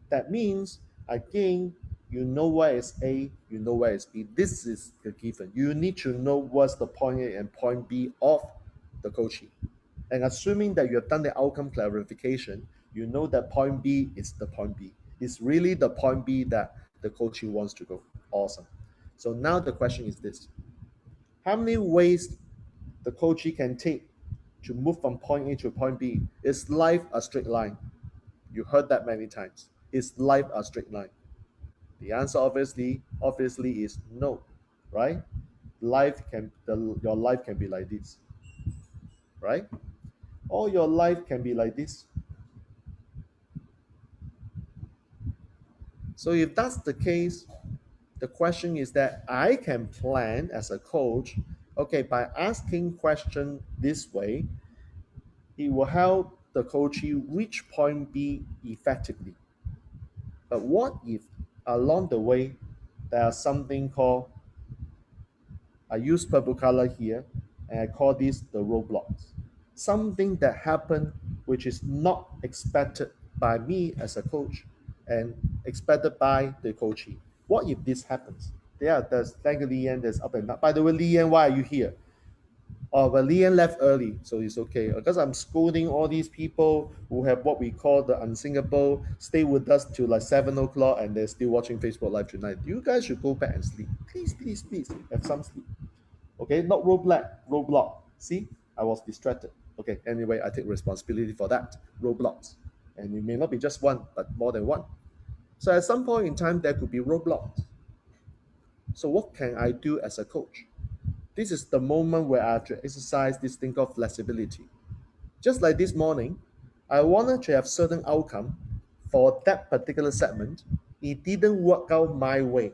That means, again, you know where is A, you know where is B. This is the given. You need to know what's the point A and point B of the coaching. And assuming that you have done the outcome clarification, you know that point B is the point B. It's really the point B that the coaching wants to go. Awesome. So now the question is this. How many ways the coachee can take to move from point A to point B? Is life a straight line? You heard that many times. Is life a straight line? The answer obviously is no, right? Your life can be like this, right? Or your life can be like this. So if that's the case, the question is that I can plan as a coach, okay, by asking question this way, it will help the coachee reach point B effectively. But what if along the way there are something called, I use purple color here, and I call this the roadblocks. Something that happened which is not expected by me as a coach and expected by the coachee. What if this happens? There's thank you, Lian, there's up and down. By the way, Lian, why are you here? Oh, but Lian left early, so it's okay. Because I'm scolding all these people who have what we call the unsingable, stay with us till like 7 o'clock and they're still watching Facebook Live tonight. You guys should go back and sleep. Please, please, please, have some sleep. Okay, not roadblock. See, I was distracted. Okay, anyway, I take responsibility for that. Roadblocks. And it may not be just one, but more than one. So at some point in time, there could be roadblocks. So what can I do as a coach? This is the moment where I have to exercise this thing called flexibility. Just like this morning, I wanted to have certain outcome for that particular segment. It didn't work out my way.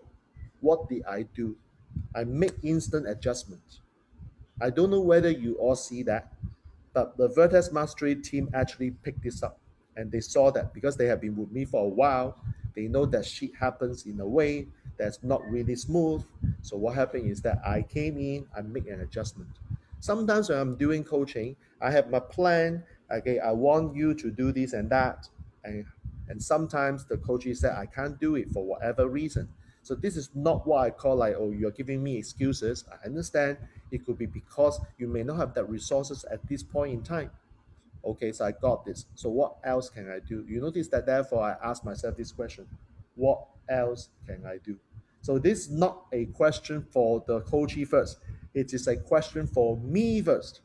What did I do? I make instant adjustments. I don't know whether you all see that, but the Vertex Mastery team actually picked this up. And they saw that because they have been with me for a while, they know that shit happens in a way that's not really smooth. So what happened is that I came in, I make an adjustment. Sometimes when I'm doing coaching, I have my plan. Okay, I want you to do this and that. And, and sometimes the coach said I can't do it for whatever reason. So this is not what I call like, oh, you're giving me excuses. I understand it could be because you may not have the resources at this point in time. Okay, so I got this. So what else can I do? You notice that therefore I ask myself this question. What else can I do? So this is not a question for the coachee first. It is a question for me first,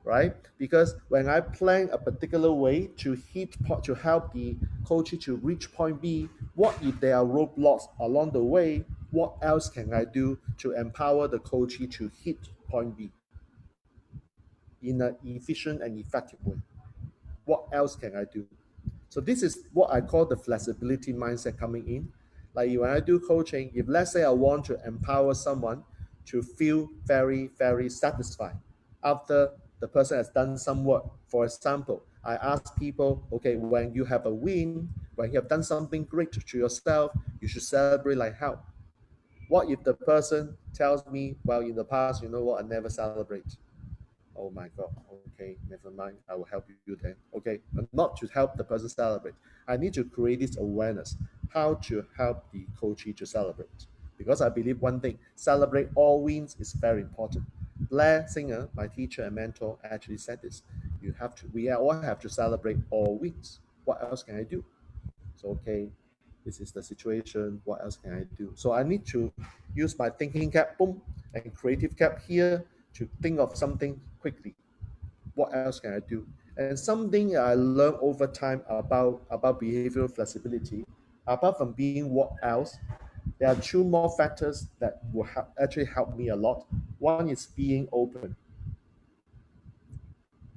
right? Because when I plan a particular way to help the coachee to reach point B, what if there are roadblocks along the way? What else can I do to empower the coachee to hit point B in an efficient and effective way? What else can I do? So this is what I call the flexibility mindset coming in. Like when I do coaching, if let's say I want to empower someone to feel very, very satisfied after the person has done some work. For example, I ask people, okay, when you have a win, when you have done something great to yourself, you should celebrate like how? What if the person tells me, well, in the past, you know what, I never celebrate. Oh my God. Okay, never mind. I will help you then. Okay, not to help the person celebrate. I need to create this awareness how to help the coachee to celebrate. Because I believe one thing celebrate all wins is very important. Blair Singer, my teacher and mentor, actually said this. We all have to celebrate all wins. What else can I do? So, okay, this is the situation. What else can I do? So, I need to use my thinking cap, boom, and creative cap here to think of something quickly. What else can I do? And something I learned over time about behavioral flexibility, apart from being what else, there are two more factors that will actually help me a lot. One is being open.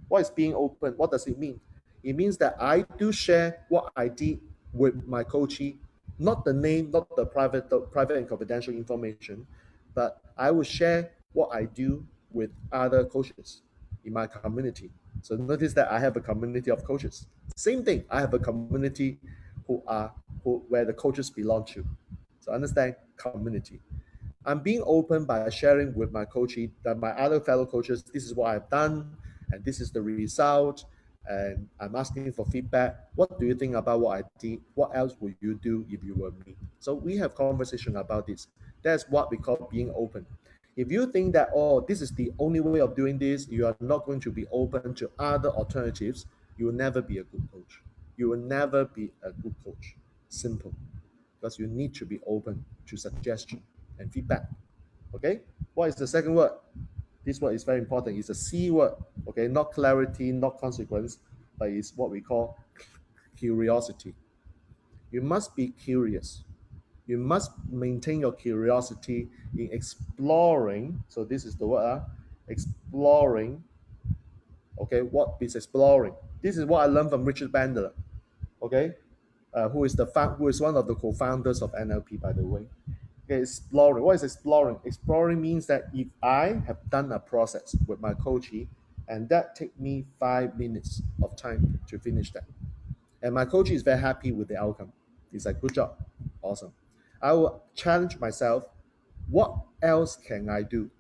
What is being open? What does it mean? It means that I do share what I did with my coachee, not the name, not the private and confidential information, but I will share what I do with other coaches in my community. So notice that I have a community of coaches. Same thing, I have a community where the coaches belong to. So understand community. I'm being open by sharing with my coachee that my other fellow coaches, this is what I've done, and this is the result, and I'm asking for feedback. What do you think about what I did? What else would you do if you were me? So we have conversation about this. That's what we call being open. If you think that, oh, this is the only way of doing this, you are not going to be open to other alternatives, you will never be a good coach. You will never be a good coach. Simple. Because you need to be open to suggestion and feedback. Okay? What is the second word? This word is very important. It's a C word. Okay, not clarity, not consequence, but it's what we call curiosity. You must be curious. You must maintain your curiosity in exploring. So this is the word, exploring. Okay, what is exploring? This is what I learned from Richard Bandler. Okay, who is one of the co-founders of NLP, by the way. Okay, exploring. What is exploring? Exploring means that if I have done a process with my coachee And that take me 5 minutes of time to finish that. And my coach is very happy with the outcome. He's like, good job, awesome. I will challenge myself, what else can I do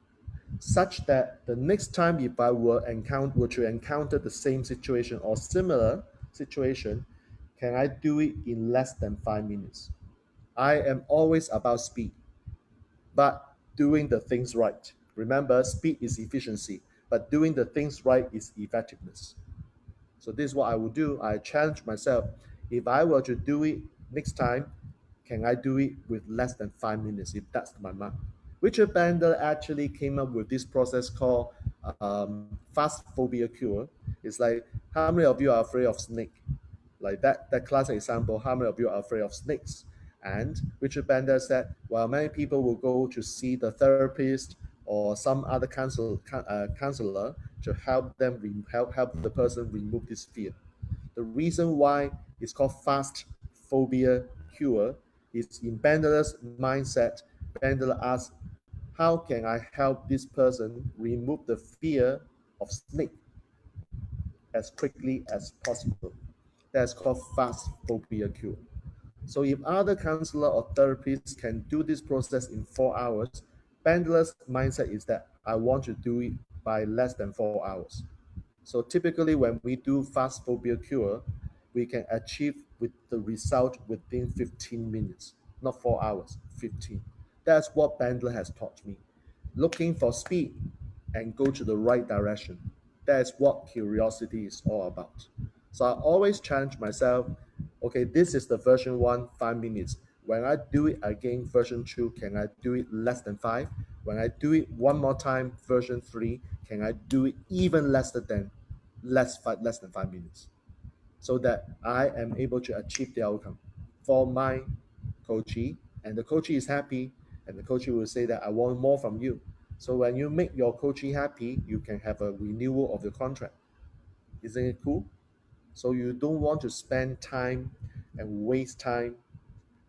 such that the next time if I were to encounter the same situation or similar situation, can I do it in less than 5 minutes? I am always about speed, but doing the things right. Remember, speed is efficiency, but doing the things right is effectiveness. So this is what I would do. I challenge myself. If I were to do it next time, can I do it with less than 5 minutes? If that's my mark. Richard Bandler actually came up with this process called fast phobia cure. It's like, how many of you are afraid of snake? Like that classic example, how many of you are afraid of snakes? And Richard Bandler said, well, many people will go to see the therapist or some other counselor to help the person remove this fear. The reason why it's called fast phobia cure is in Bandler's mindset. Bandler asks, how can I help this person remove the fear of snake as quickly as possible? That's called fast phobia cure. So if other counselor or therapists can do this process in 4 hours, Bandler's mindset is that I want to do it by less than 4 hours. So typically when we do fast phobia cure, we can achieve with the result within 15 minutes, not 4 hours, 15. That's what Bandler has taught me. Looking for speed and go to the right direction. That's what curiosity is all about. So I always challenge myself, okay, this is the version one, 5 minutes. When I do it again, version two, can I do it less than five? When I do it one more time, version three, can I do it even less than 5 minutes? So that I am able to achieve the outcome for my coachee, and the coachee is happy, and the coachee will say that I want more from you. So when you make your coachee happy, you can have a renewal of your contract. Isn't it cool? So you don't want to spend time and waste time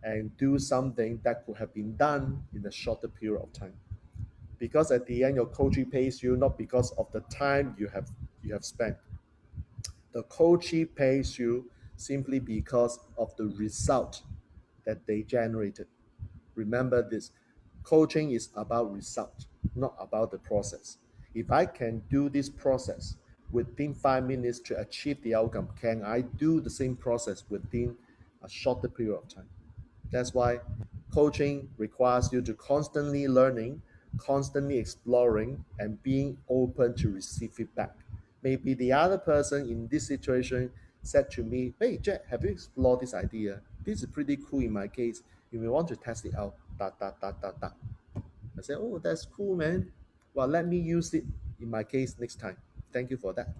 and do something that could have been done in a shorter period of time. Because at the end, your coachee pays you not because of the time you have spent. The coachee pays you simply because of the result that they generated. Remember this, coaching is about result, not about the process. If I can do this process within 5 minutes to achieve the outcome, can I do the same process within a shorter period of time? That's why coaching requires you to constantly learning, constantly exploring, and being open to receive feedback. Maybe the other person in this situation said to me, hey, Jack, have you explored this idea? This is pretty cool in my case. You may want to test it out. Dot, dot, dot, dot, dot. I said, oh, that's cool, man. Well, let me use it in my case next time. Thank you for that.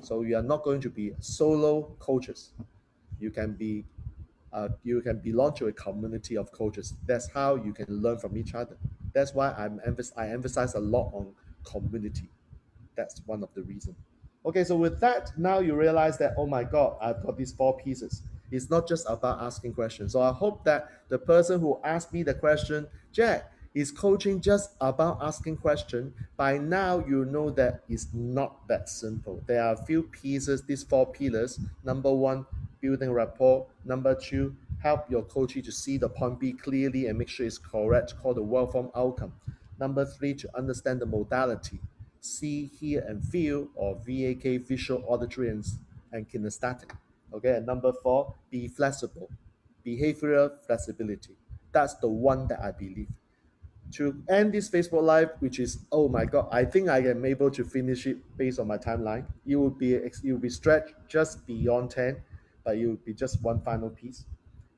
So you are not going to be solo coaches. You can be you can belong to a community of coaches. That's how you can learn from each other. That's why I emphasize a lot on community. That's one of the reasons. Okay, so with that, now you realize that, oh my God, I've got these four pieces. It's not just about asking questions. So I hope that the person who asked me the question, Jack, is coaching just about asking questions? By now, you know that it's not that simple. There are a few pieces, these four pillars. Number one, building rapport. Number two, help your coachee to see the point B clearly and make sure it's correct, called the well-formed outcome. Number three, to understand the modality. See, hear, and feel, or VAK, visual, auditory, and kinesthetic. Okay, and number four, be flexible. Behavioral flexibility. That's the one that I believe. To end this Facebook Live, which is, oh my God, I think I am able to finish it based on my timeline. It will be stretched just beyond 10, but it will be just one final piece.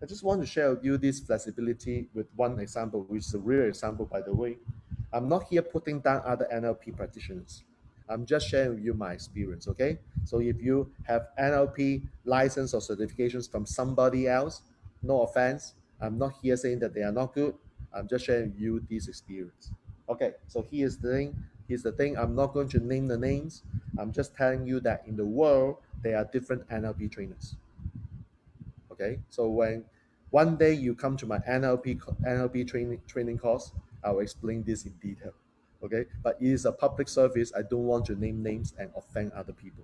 I just want to share with you this flexibility with one example, which is a real example, by the way. I'm not here putting down other NLP practitioners. I'm just sharing with you my experience, okay? So if you have NLP license or certifications from somebody else, no offense, I'm not here saying that they are not good. I'm just sharing with you this experience. Okay, so here's the thing. Here's the thing. I'm not going to name the names. I'm just telling you that in the world, there are different NLP trainers. Okay, so when one day you come to my NLP training course, I'll explain this in detail. Okay, but it is a public service. I don't want to name names and offend other people.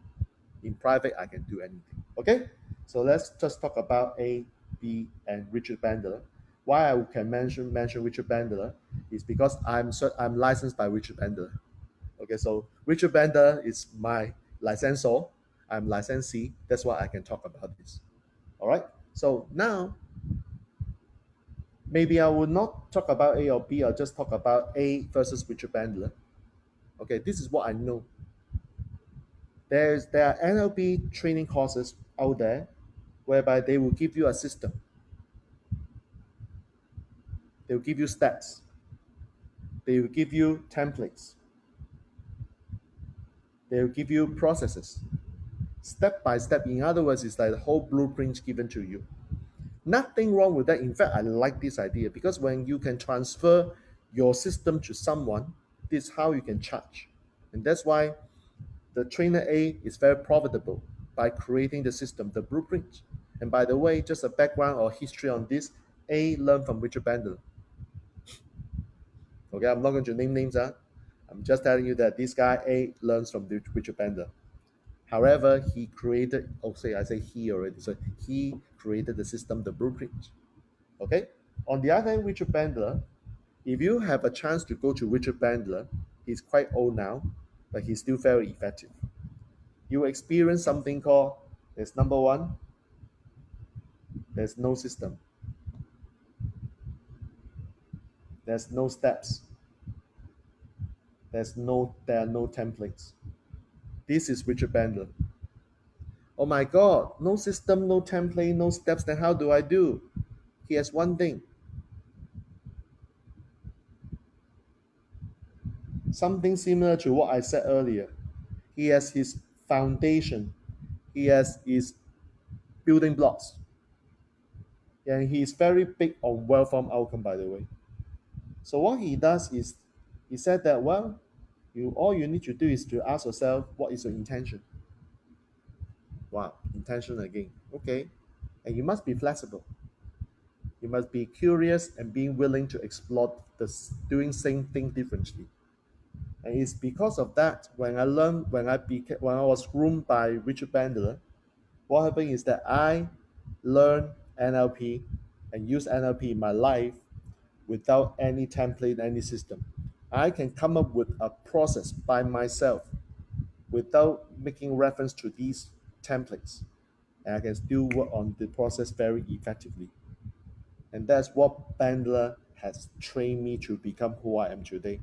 In private, I can do anything. Okay, so let's just talk about A, B, and Richard Bandler. Why I can mention Richard Bandler is because I'm licensed by Richard Bandler. Okay, so Richard Bandler is my licensor. I'm licensee. That's why I can talk about this. All right. So now maybe I will not talk about A or B. I'll just talk about A versus Richard Bandler. Okay, this is what I know. There are NLP training courses out there whereby they will give you a system. They will give you steps. They will give you templates. They will give you processes. Step by step. In other words, it's like the whole blueprint given to you. Nothing wrong with that. In fact, I like this idea because when you can transfer your system to someone, this is how you can charge. And that's why the trainer A is very profitable by creating the system, the blueprint. And by the way, just a background or history on this, A learned from Richard Bandler. Okay, I'm not going to name names. I'm just telling you that this guy A learns from Richard Bandler. However, he created, I say he already, so he created the system, the blueprint. Okay? On the other hand, Richard Bandler, if you have a chance to go to Richard Bandler, he's quite old now, but he's still very effective. You experience something called, there's number one, there's no system, there's no steps, there are no templates. This is Richard Bandler. Oh my God, no system, no template, no steps, then how do I do? He has one thing, something similar to what I said earlier. He has his foundation, he has his building blocks, and he's very big on well formed outcome, by the way. So what he does is he said that, well, all you need to do is to ask yourself, what is your intention? Wow, intention again. Okay. And you must be flexible. You must be curious and being willing to explore this doing same thing differently. And it's because of that when I was groomed by Richard Bandler, what happened is that I learned NLP and use NLP in my life without any template, any system. I can come up with a process by myself without making reference to these templates. And I can still work on the process very effectively. And that's what Bandler has trained me to become who I am today.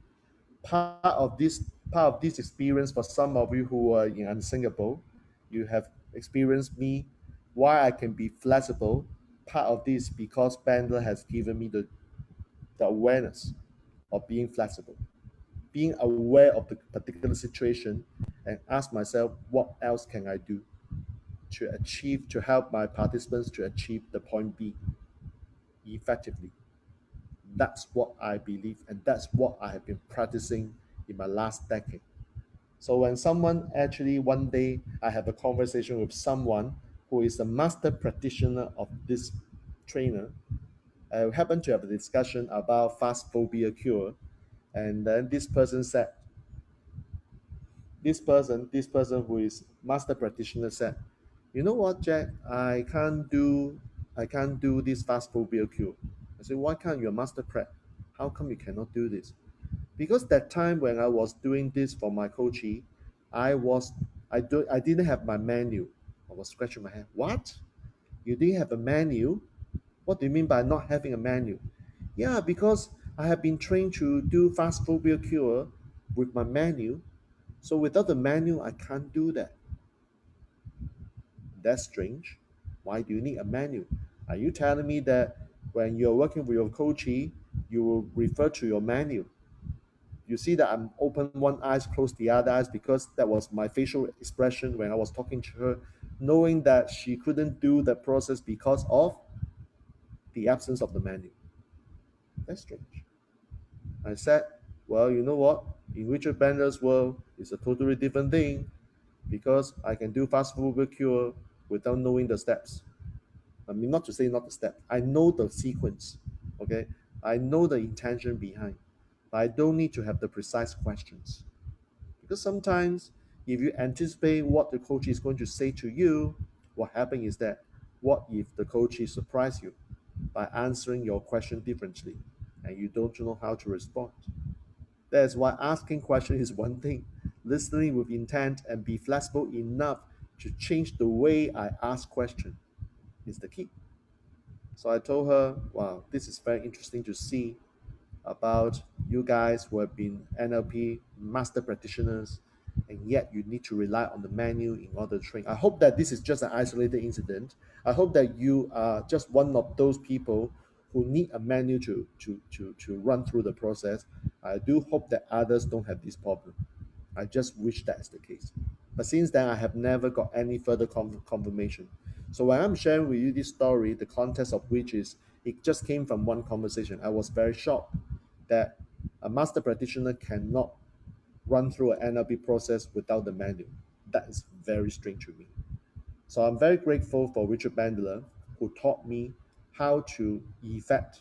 Part of this part of this experience for some of you who are in Singapore, you have experienced me why I can be flexible. Part of this because Bandler has given me the awareness of being flexible, being aware of the particular situation and ask myself what else can I do to help my participants to achieve the point B effectively. That's what I believe, and that's what I have been practicing in my last decade. So when someone actually one day I have a conversation with someone who is a master practitioner of this trainer, I happen to have a discussion about fast phobia cure, and then this person said, this person who is master practitioner said, you know what, Jack, I can't do this fast phobia cure. I said, why can't you, a master prep? How come you cannot do this? Because that time when I was doing this for my coachee, I didn't have my menu. I was scratching my head. What? You didn't have a menu? What do you mean by not having a menu? Yeah, because I have been trained to do fast phobia cure with my menu. So without the menu, I can't do that. That's strange. Why do you need a menu? Are you telling me that when you're working with your coachee, you will refer to your menu? You see that I'm open one eye, close the other eyes because that was my facial expression when I was talking to her, knowing that she couldn't do the process because of the absence of the menu. That's strange. I said, well, you know what? In Richard Bandler's world, it's a totally different thing because I can do fast food cure without knowing the steps. I mean, not to say not the step. I know the sequence. Okay, I know the intention behind. I don't need to have the precise questions. Because sometimes if you anticipate what the coach is going to say to you, what happens is that what if the coach is surprise you by answering your question differently and you don't know how to respond? That's why asking questions is one thing. Listening with intent and be flexible enough to change the way I ask questions is the key. So I told her, wow, this is very interesting to see about you guys who have been NLP master practitioners, and yet you need to rely on the menu in order to train. I hope that this is just an isolated incident. I hope that you are just one of those people who need a menu to run through the process. I do hope that others don't have this problem. I just wish that's the case. But since then, I have never got any further confirmation. So when I'm sharing with you this story, the context of which is it just came from one conversation. I was very shocked that a master practitioner cannot run through an NLP process without the manual. That is very strange to me. So I'm very grateful for Richard Bandler, who taught me how to effect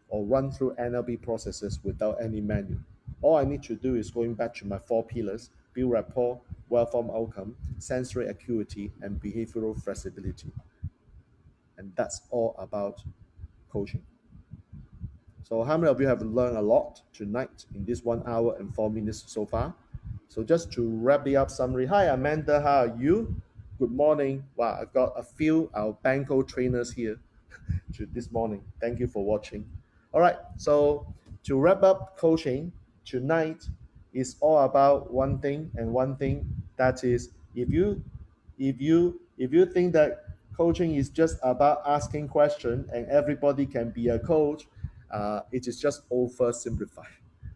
or run through NLP processes without any manual. All I need to do is going back to my four pillars: build rapport, well-formed outcome, sensory acuity, and behavioral flexibility. And that's all about coaching. So how many of you have learned a lot tonight in this 1 hour and 4 minutes so far? So just to wrap it up summary. Hi Amanda, how are you? Good morning. Wow, I've got a few our Banco trainers here to this morning. Thank you for watching. All right, so to wrap up coaching tonight is all about one thing and one thing, that is if you think that coaching is just about asking questions and everybody can be a coach, it is just oversimplified.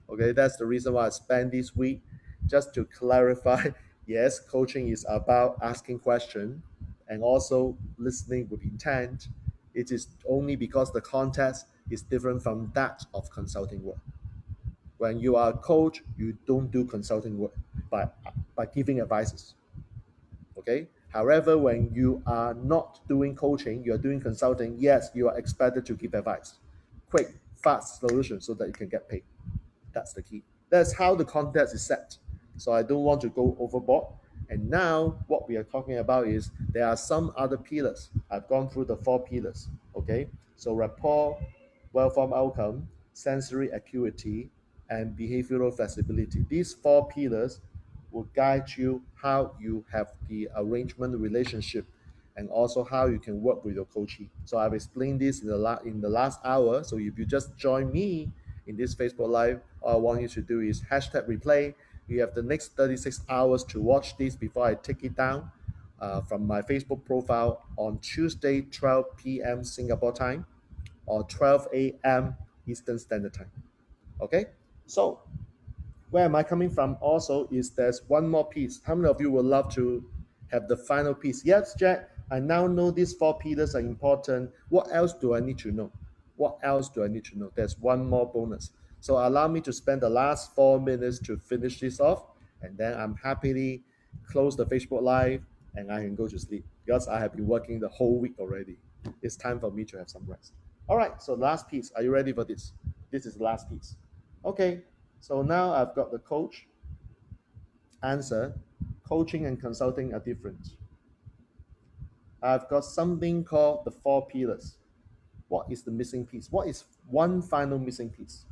Okay, that's the reason why I spent this week just to clarify. Yes, coaching is about asking questions and also listening with intent. It is only because the context is different from that of consulting work. When you are a coach, you don't do consulting work by giving advices. Okay. However, when you are not doing coaching, you are doing consulting. Yes, you are expected to give advice, quick, fast solution so that you can get paid. That's the key. That's how the context is set. So I don't want to go overboard. And now what we are talking about is there are some other pillars. I've gone through the four pillars. Okay. So rapport, well-formed outcome, sensory acuity, and behavioral flexibility. These four pillars will guide you how you have the arrangement relationship and also how you can work with your coachee. So I've explained this in the last hour. So if you just join me in this Facebook Live, all I want you to do is hashtag replay. You have the next 36 hours to watch this before I take it down from my Facebook profile on Tuesday, 12 p.m. Singapore time or 12 a.m. Eastern Standard Time. Okay? So where am I coming from also is there's one more piece. How many of you would love to have the final piece? Yes, Jack, I now know these four pillars are important. What else do I need to know? What else do I need to know? There's one more bonus. So allow me to spend the last 4 minutes to finish this off, and then I'm happily close the Facebook Live and I can go to sleep because I have been working the whole week already. It's time for me to have some rest. All right, so last piece. Are you ready for this? This is the last piece. Okay, so now I've got the coach. Answer: coaching and consulting are different. I've got something called the four pillars. What is the missing piece? What is one final missing piece?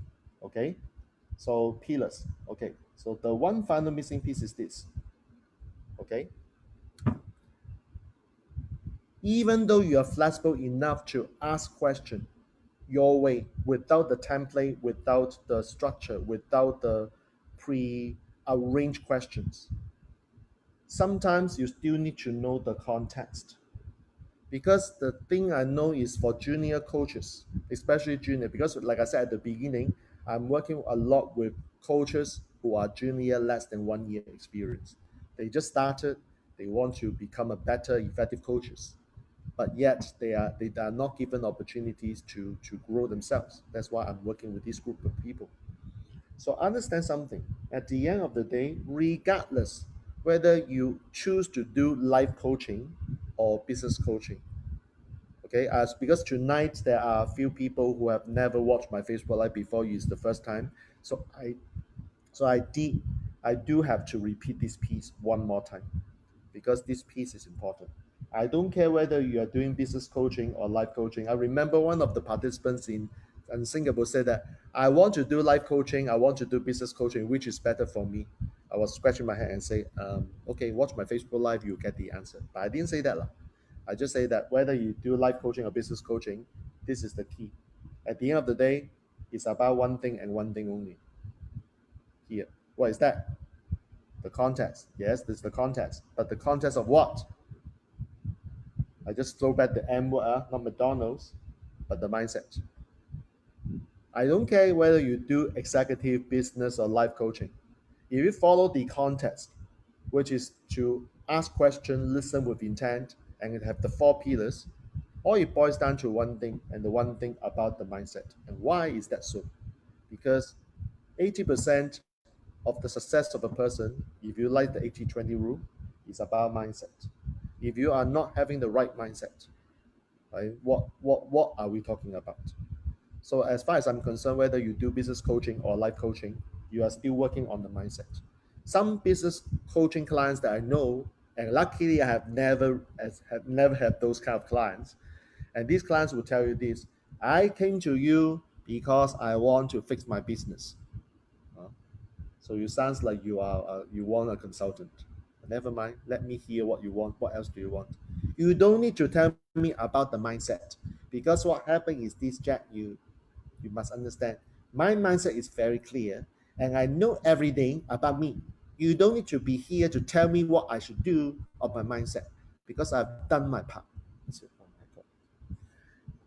Okay, so pillars. Okay, so the one final missing piece is this. Okay, even though you are flexible enough to ask question your way without the template, without the structure, without the pre-arranged questions, sometimes you still need to know the context. Because the thing I know is for junior coaches, especially junior, because like I said at the beginning, I'm working a lot with coaches who are junior, less than 1 year experience. They just started, they want to become a better, effective coaches, but yet they are not given opportunities to grow themselves. That's why I'm working with this group of people. So understand something. At the end of the day, regardless whether you choose to do life coaching or business coaching, Okay, as because tonight there are a few people who have never watched my Facebook Live before. It's the first time, so I do have to repeat this piece one more time because this piece is important. I don't care whether you are doing business coaching or life coaching. I remember one of the participants in Singapore said that I want to do life coaching, I want to do business coaching, which is better for me. I was scratching my head and say, okay, watch my Facebook Live, you get the answer. But I didn't say that. I just say that whether you do life coaching or business coaching, this is the key. At the end of the day, it's about one thing and one thing only. Here. What is that? The context. Yes, this is the context. But the context of what? I just throw back the M word, not McDonald's, but the mindset. I don't care whether you do executive business or life coaching. If you follow the context, which is to ask questions, listen with intent, and have the four pillars, all it boils down to one thing, and the one thing about the mindset. And why is that so? Because 80% of the success of a person, if you like the 80-20 rule, is about mindset. If you are not having the right mindset, right, what are we talking about? So as far as I'm concerned, whether you do business coaching or life coaching, you are still working on the mindset. Some business coaching clients that I know, and luckily have never had those kind of clients, and these clients will tell you this: I came to you because I want to fix my business. Uh, So you sounds like you want a consultant. Never mind. Let me hear what you want. What else do you want? You don't need to tell me about the mindset because what happened is this, Jack. You must understand. My mindset is very clear, and I know everything about me. You don't need to be here to tell me what I should do of my mindset because I've done my part. I said, oh my God.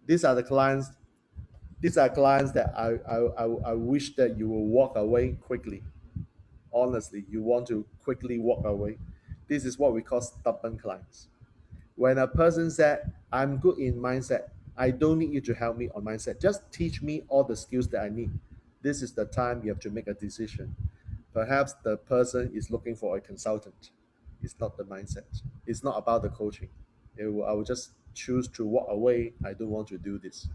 These are the clients. These are clients that I wish that you will walk away quickly. Honestly, you want to quickly walk away. This is what we call stubborn clients. When a person said, I'm good in mindset, I don't need you to help me on mindset. Just teach me all the skills that I need. This is the time you have to make a decision. Perhaps the person is looking for a consultant. It's not the mindset. It's not about the coaching. I will just choose to walk away. I don't want to do this.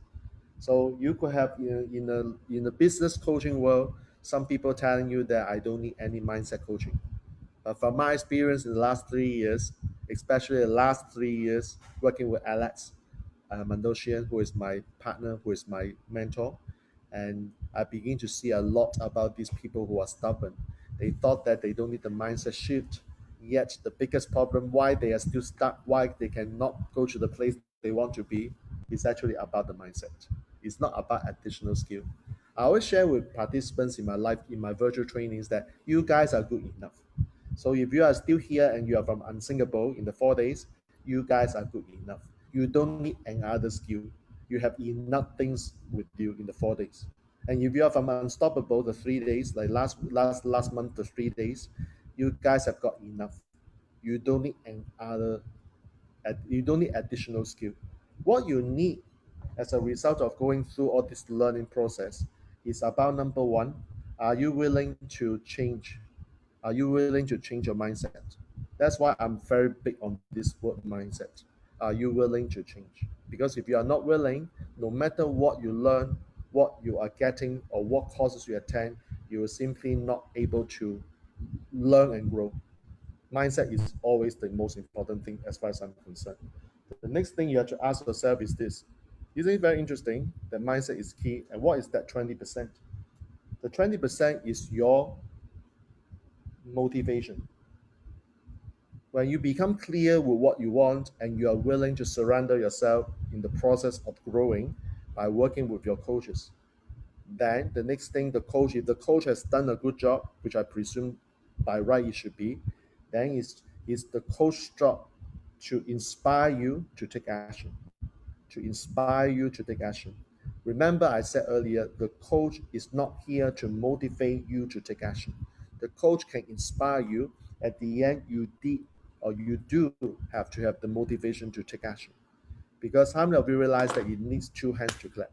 So you could have in the business coaching world, some people telling you that I don't need any mindset coaching. But from my experience in the last 3 years, especially the last 3 years working with Alex Mandosian, who is my partner, who is my mentor, and I begin to see a lot about these people who are stubborn. They thought that they don't need the mindset shift. Yet the biggest problem why they are still stuck, why they cannot go to the place they want to be, is actually about the mindset. It's not about additional skill. I always share with participants in my life, in my virtual trainings, that you guys are good enough. So if you are still here and you are from Singapore in the 4 days, you guys are good enough. You don't need another skill. You have enough things with you in the 4 days. And if you are from Unstoppable, the 3 days, like last month, the 3 days, you guys have got enough. You don't need another. You don't need additional skill. What you need as a result of going through all this learning process is about number one, are you willing to change? Are you willing to change your mindset? That's why I'm very big on this word mindset. Are you willing to change? Because if you are not willing, no matter what you learn, what you are getting, or what courses you attend, you will simply not able to learn and grow. Mindset is always the most important thing as far as I'm concerned. The next thing you have to ask yourself is this. Isn't it very interesting that mindset is key? And what is that 20%? The 20% is your motivation. When you become clear with what you want and you are willing to surrender yourself in the process of growing by working with your coaches, then the next thing the coach, if the coach has done a good job, which I presume by right it should be, then it's the coach's job to inspire you to take action. To inspire you to take action. Remember, I said earlier, the coach is not here to motivate you to take action. The coach can inspire you. At the end, you did or you do have to have the motivation to take action. Because how many of you realize that it needs two hands to clap?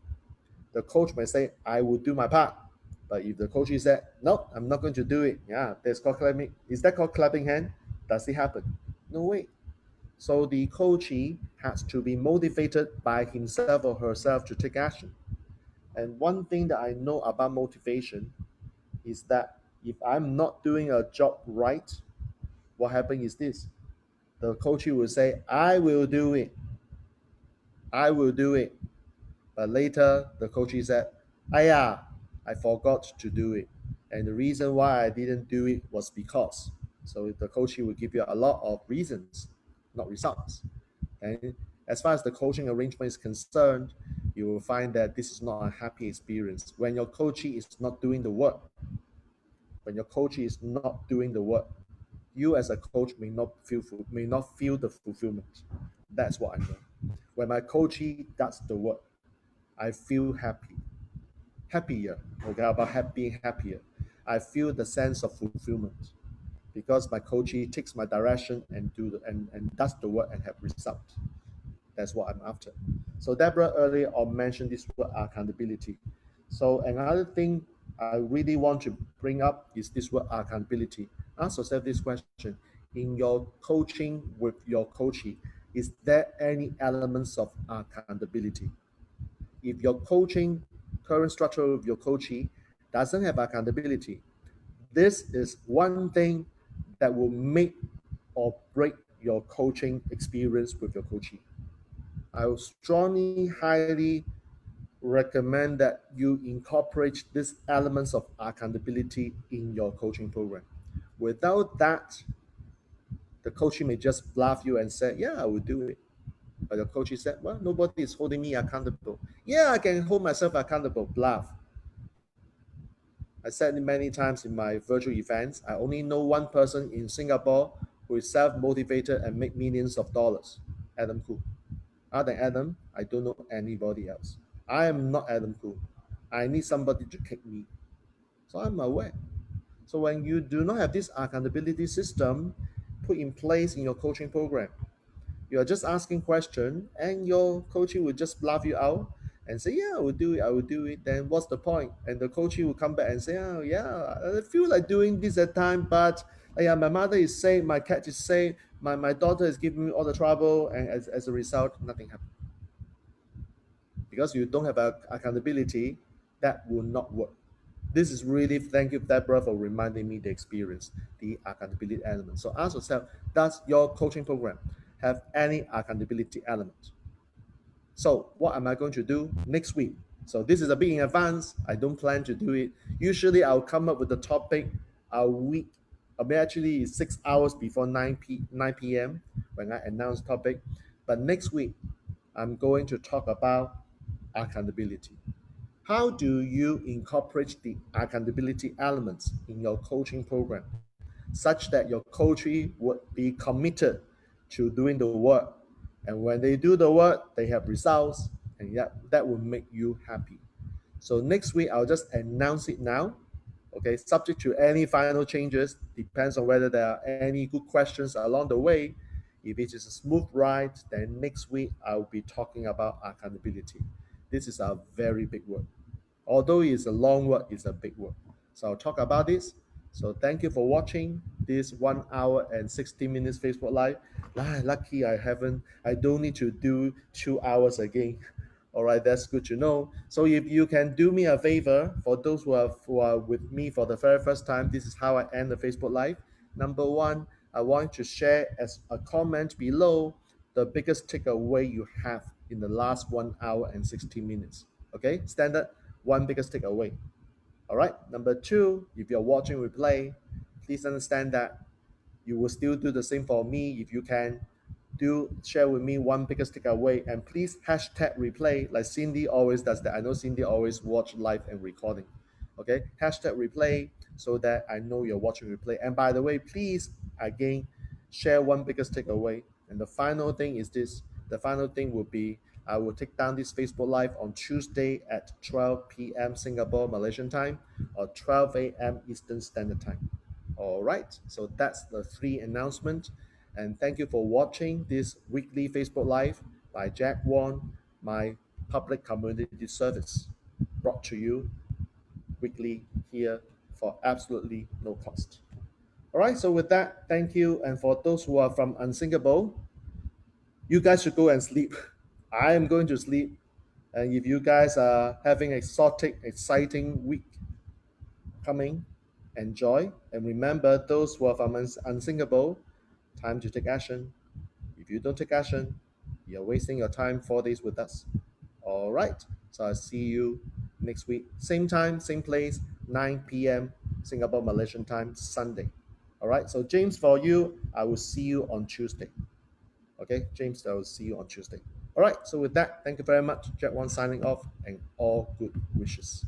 The coach may say, I will do my part. But if the coach said, no, I'm not going to do it, yeah, that's called clapping. Is that called clapping hand? Does it happen? No way. So the coachee has to be motivated by himself or herself to take action. And one thing that I know about motivation is that if I'm not doing a job right, what happens is this. The coach will say, I will do it. I will do it. But later, the coach said, yeah, I forgot to do it. And the reason why I didn't do it was because. So the coach will give you a lot of reasons, not results. And as far as the coaching arrangement is concerned, you will find that this is not a happy experience. When your coachee is not doing the work, when your coachee is not doing the work, you as a coach may not feel the fulfillment. That's what I know. When my coachee does the work, I feel happier. Okay, about being happier. I feel the sense of fulfillment because my coachee takes my direction and and does the work and have result. That's what I'm after. So Deborah earlier on mentioned this word accountability. So another thing I really want to bring up is this word accountability. Ask yourself this question: in your coaching with your coachee, is there any elements of accountability? If your coaching current structure with your coachee doesn't have accountability, this is one thing that will make or break your coaching experience with your coachee. I would strongly, highly recommend that you incorporate these elements of accountability in your coaching program. Without that, the coach may just bluff you and say, yeah, I will do it. But the coach said, well, nobody is holding me accountable. Yeah, I can hold myself accountable. Bluff. I said it many times in my virtual events, I only know one person in Singapore who is self-motivated and make millions of dollars, Adam Khoo. Other than Adam, I don't know anybody else. I am not Adam Khoo. I need somebody to kick me. So I'm aware. So when you do not have this accountability system put in place in your coaching program, you are just asking question and your coaching will just bluff you out and say, yeah, I will do it, I will do it. Then what's the point? And the coaching will come back and say, oh yeah, I feel like doing this at time, but yeah, my mother is sick, my cat is sick, my daughter is giving me all the trouble, and as a result, nothing happens. Because you don't have accountability, that will not work. This is really, thank you, Deborah, for reminding me the experience, the accountability element. So ask yourself, does your coaching program have any accountability element? So what am I going to do next week? So this is a bit in advance. I don't plan to do it. Usually I'll come up with the topic a week, actually 6 hours before 9 p.m. when I announce topic. But next week, I'm going to talk about accountability. How do you incorporate the accountability elements in your coaching program such that your coachee would be committed to doing the work? And when they do the work, they have results, and that will make you happy. So next week, I'll just announce it now. Okay, subject to any final changes, depends on whether there are any good questions along the way. If it is a smooth ride, then next week I'll be talking about accountability. This is a very big word. Although it's a long word, it's a big word. So I'll talk about this. So thank you for watching this 1 hour and 60 minutes Facebook Live. Lucky I don't need to do 2 hours again. All right, that's good to know. So if you can do me a favor, for those who are with me for the very first time, this is how I end the Facebook Live. Number one, I want to share as a comment below the biggest takeaway you have in the last 1 hour and 60 minutes. Okay, standard one biggest takeaway. All right. Number two, if you're watching replay, please understand that you will still do the same for me if you can. Do share with me one biggest takeaway and please hashtag replay like Cindy always does that. I know Cindy always watch live and recording. Okay, hashtag replay so that I know you're watching replay. And by the way, please again share one biggest takeaway. And the final thing is this. The final thing will be I will take down this Facebook Live on Tuesday at 12 p.m. Singapore Malaysian time or 12 a.m. Eastern Standard Time. All right, so that's the three announcements. And thank you for watching this weekly Facebook Live by Jack Wong, my public community service, brought to you weekly here for absolutely no cost. All right, so with that, thank you. And for those who are from Unsinkable, You guys should go and sleep. I am going to sleep. And if you guys are having a exotic, exciting week coming, enjoy. And remember, those who are from Unthinkable, time to take action. If you don't take action, you're wasting your time 4 days with us. All right. So I'll see you next week. Same time, same place, 9 p.m. Singapore Malaysian time, Sunday. All right. So, James, for you, I will see you on Tuesday. Okay, James, I will see you on Tuesday. All right. So, with that, thank you very much. Jack One signing off and all good wishes.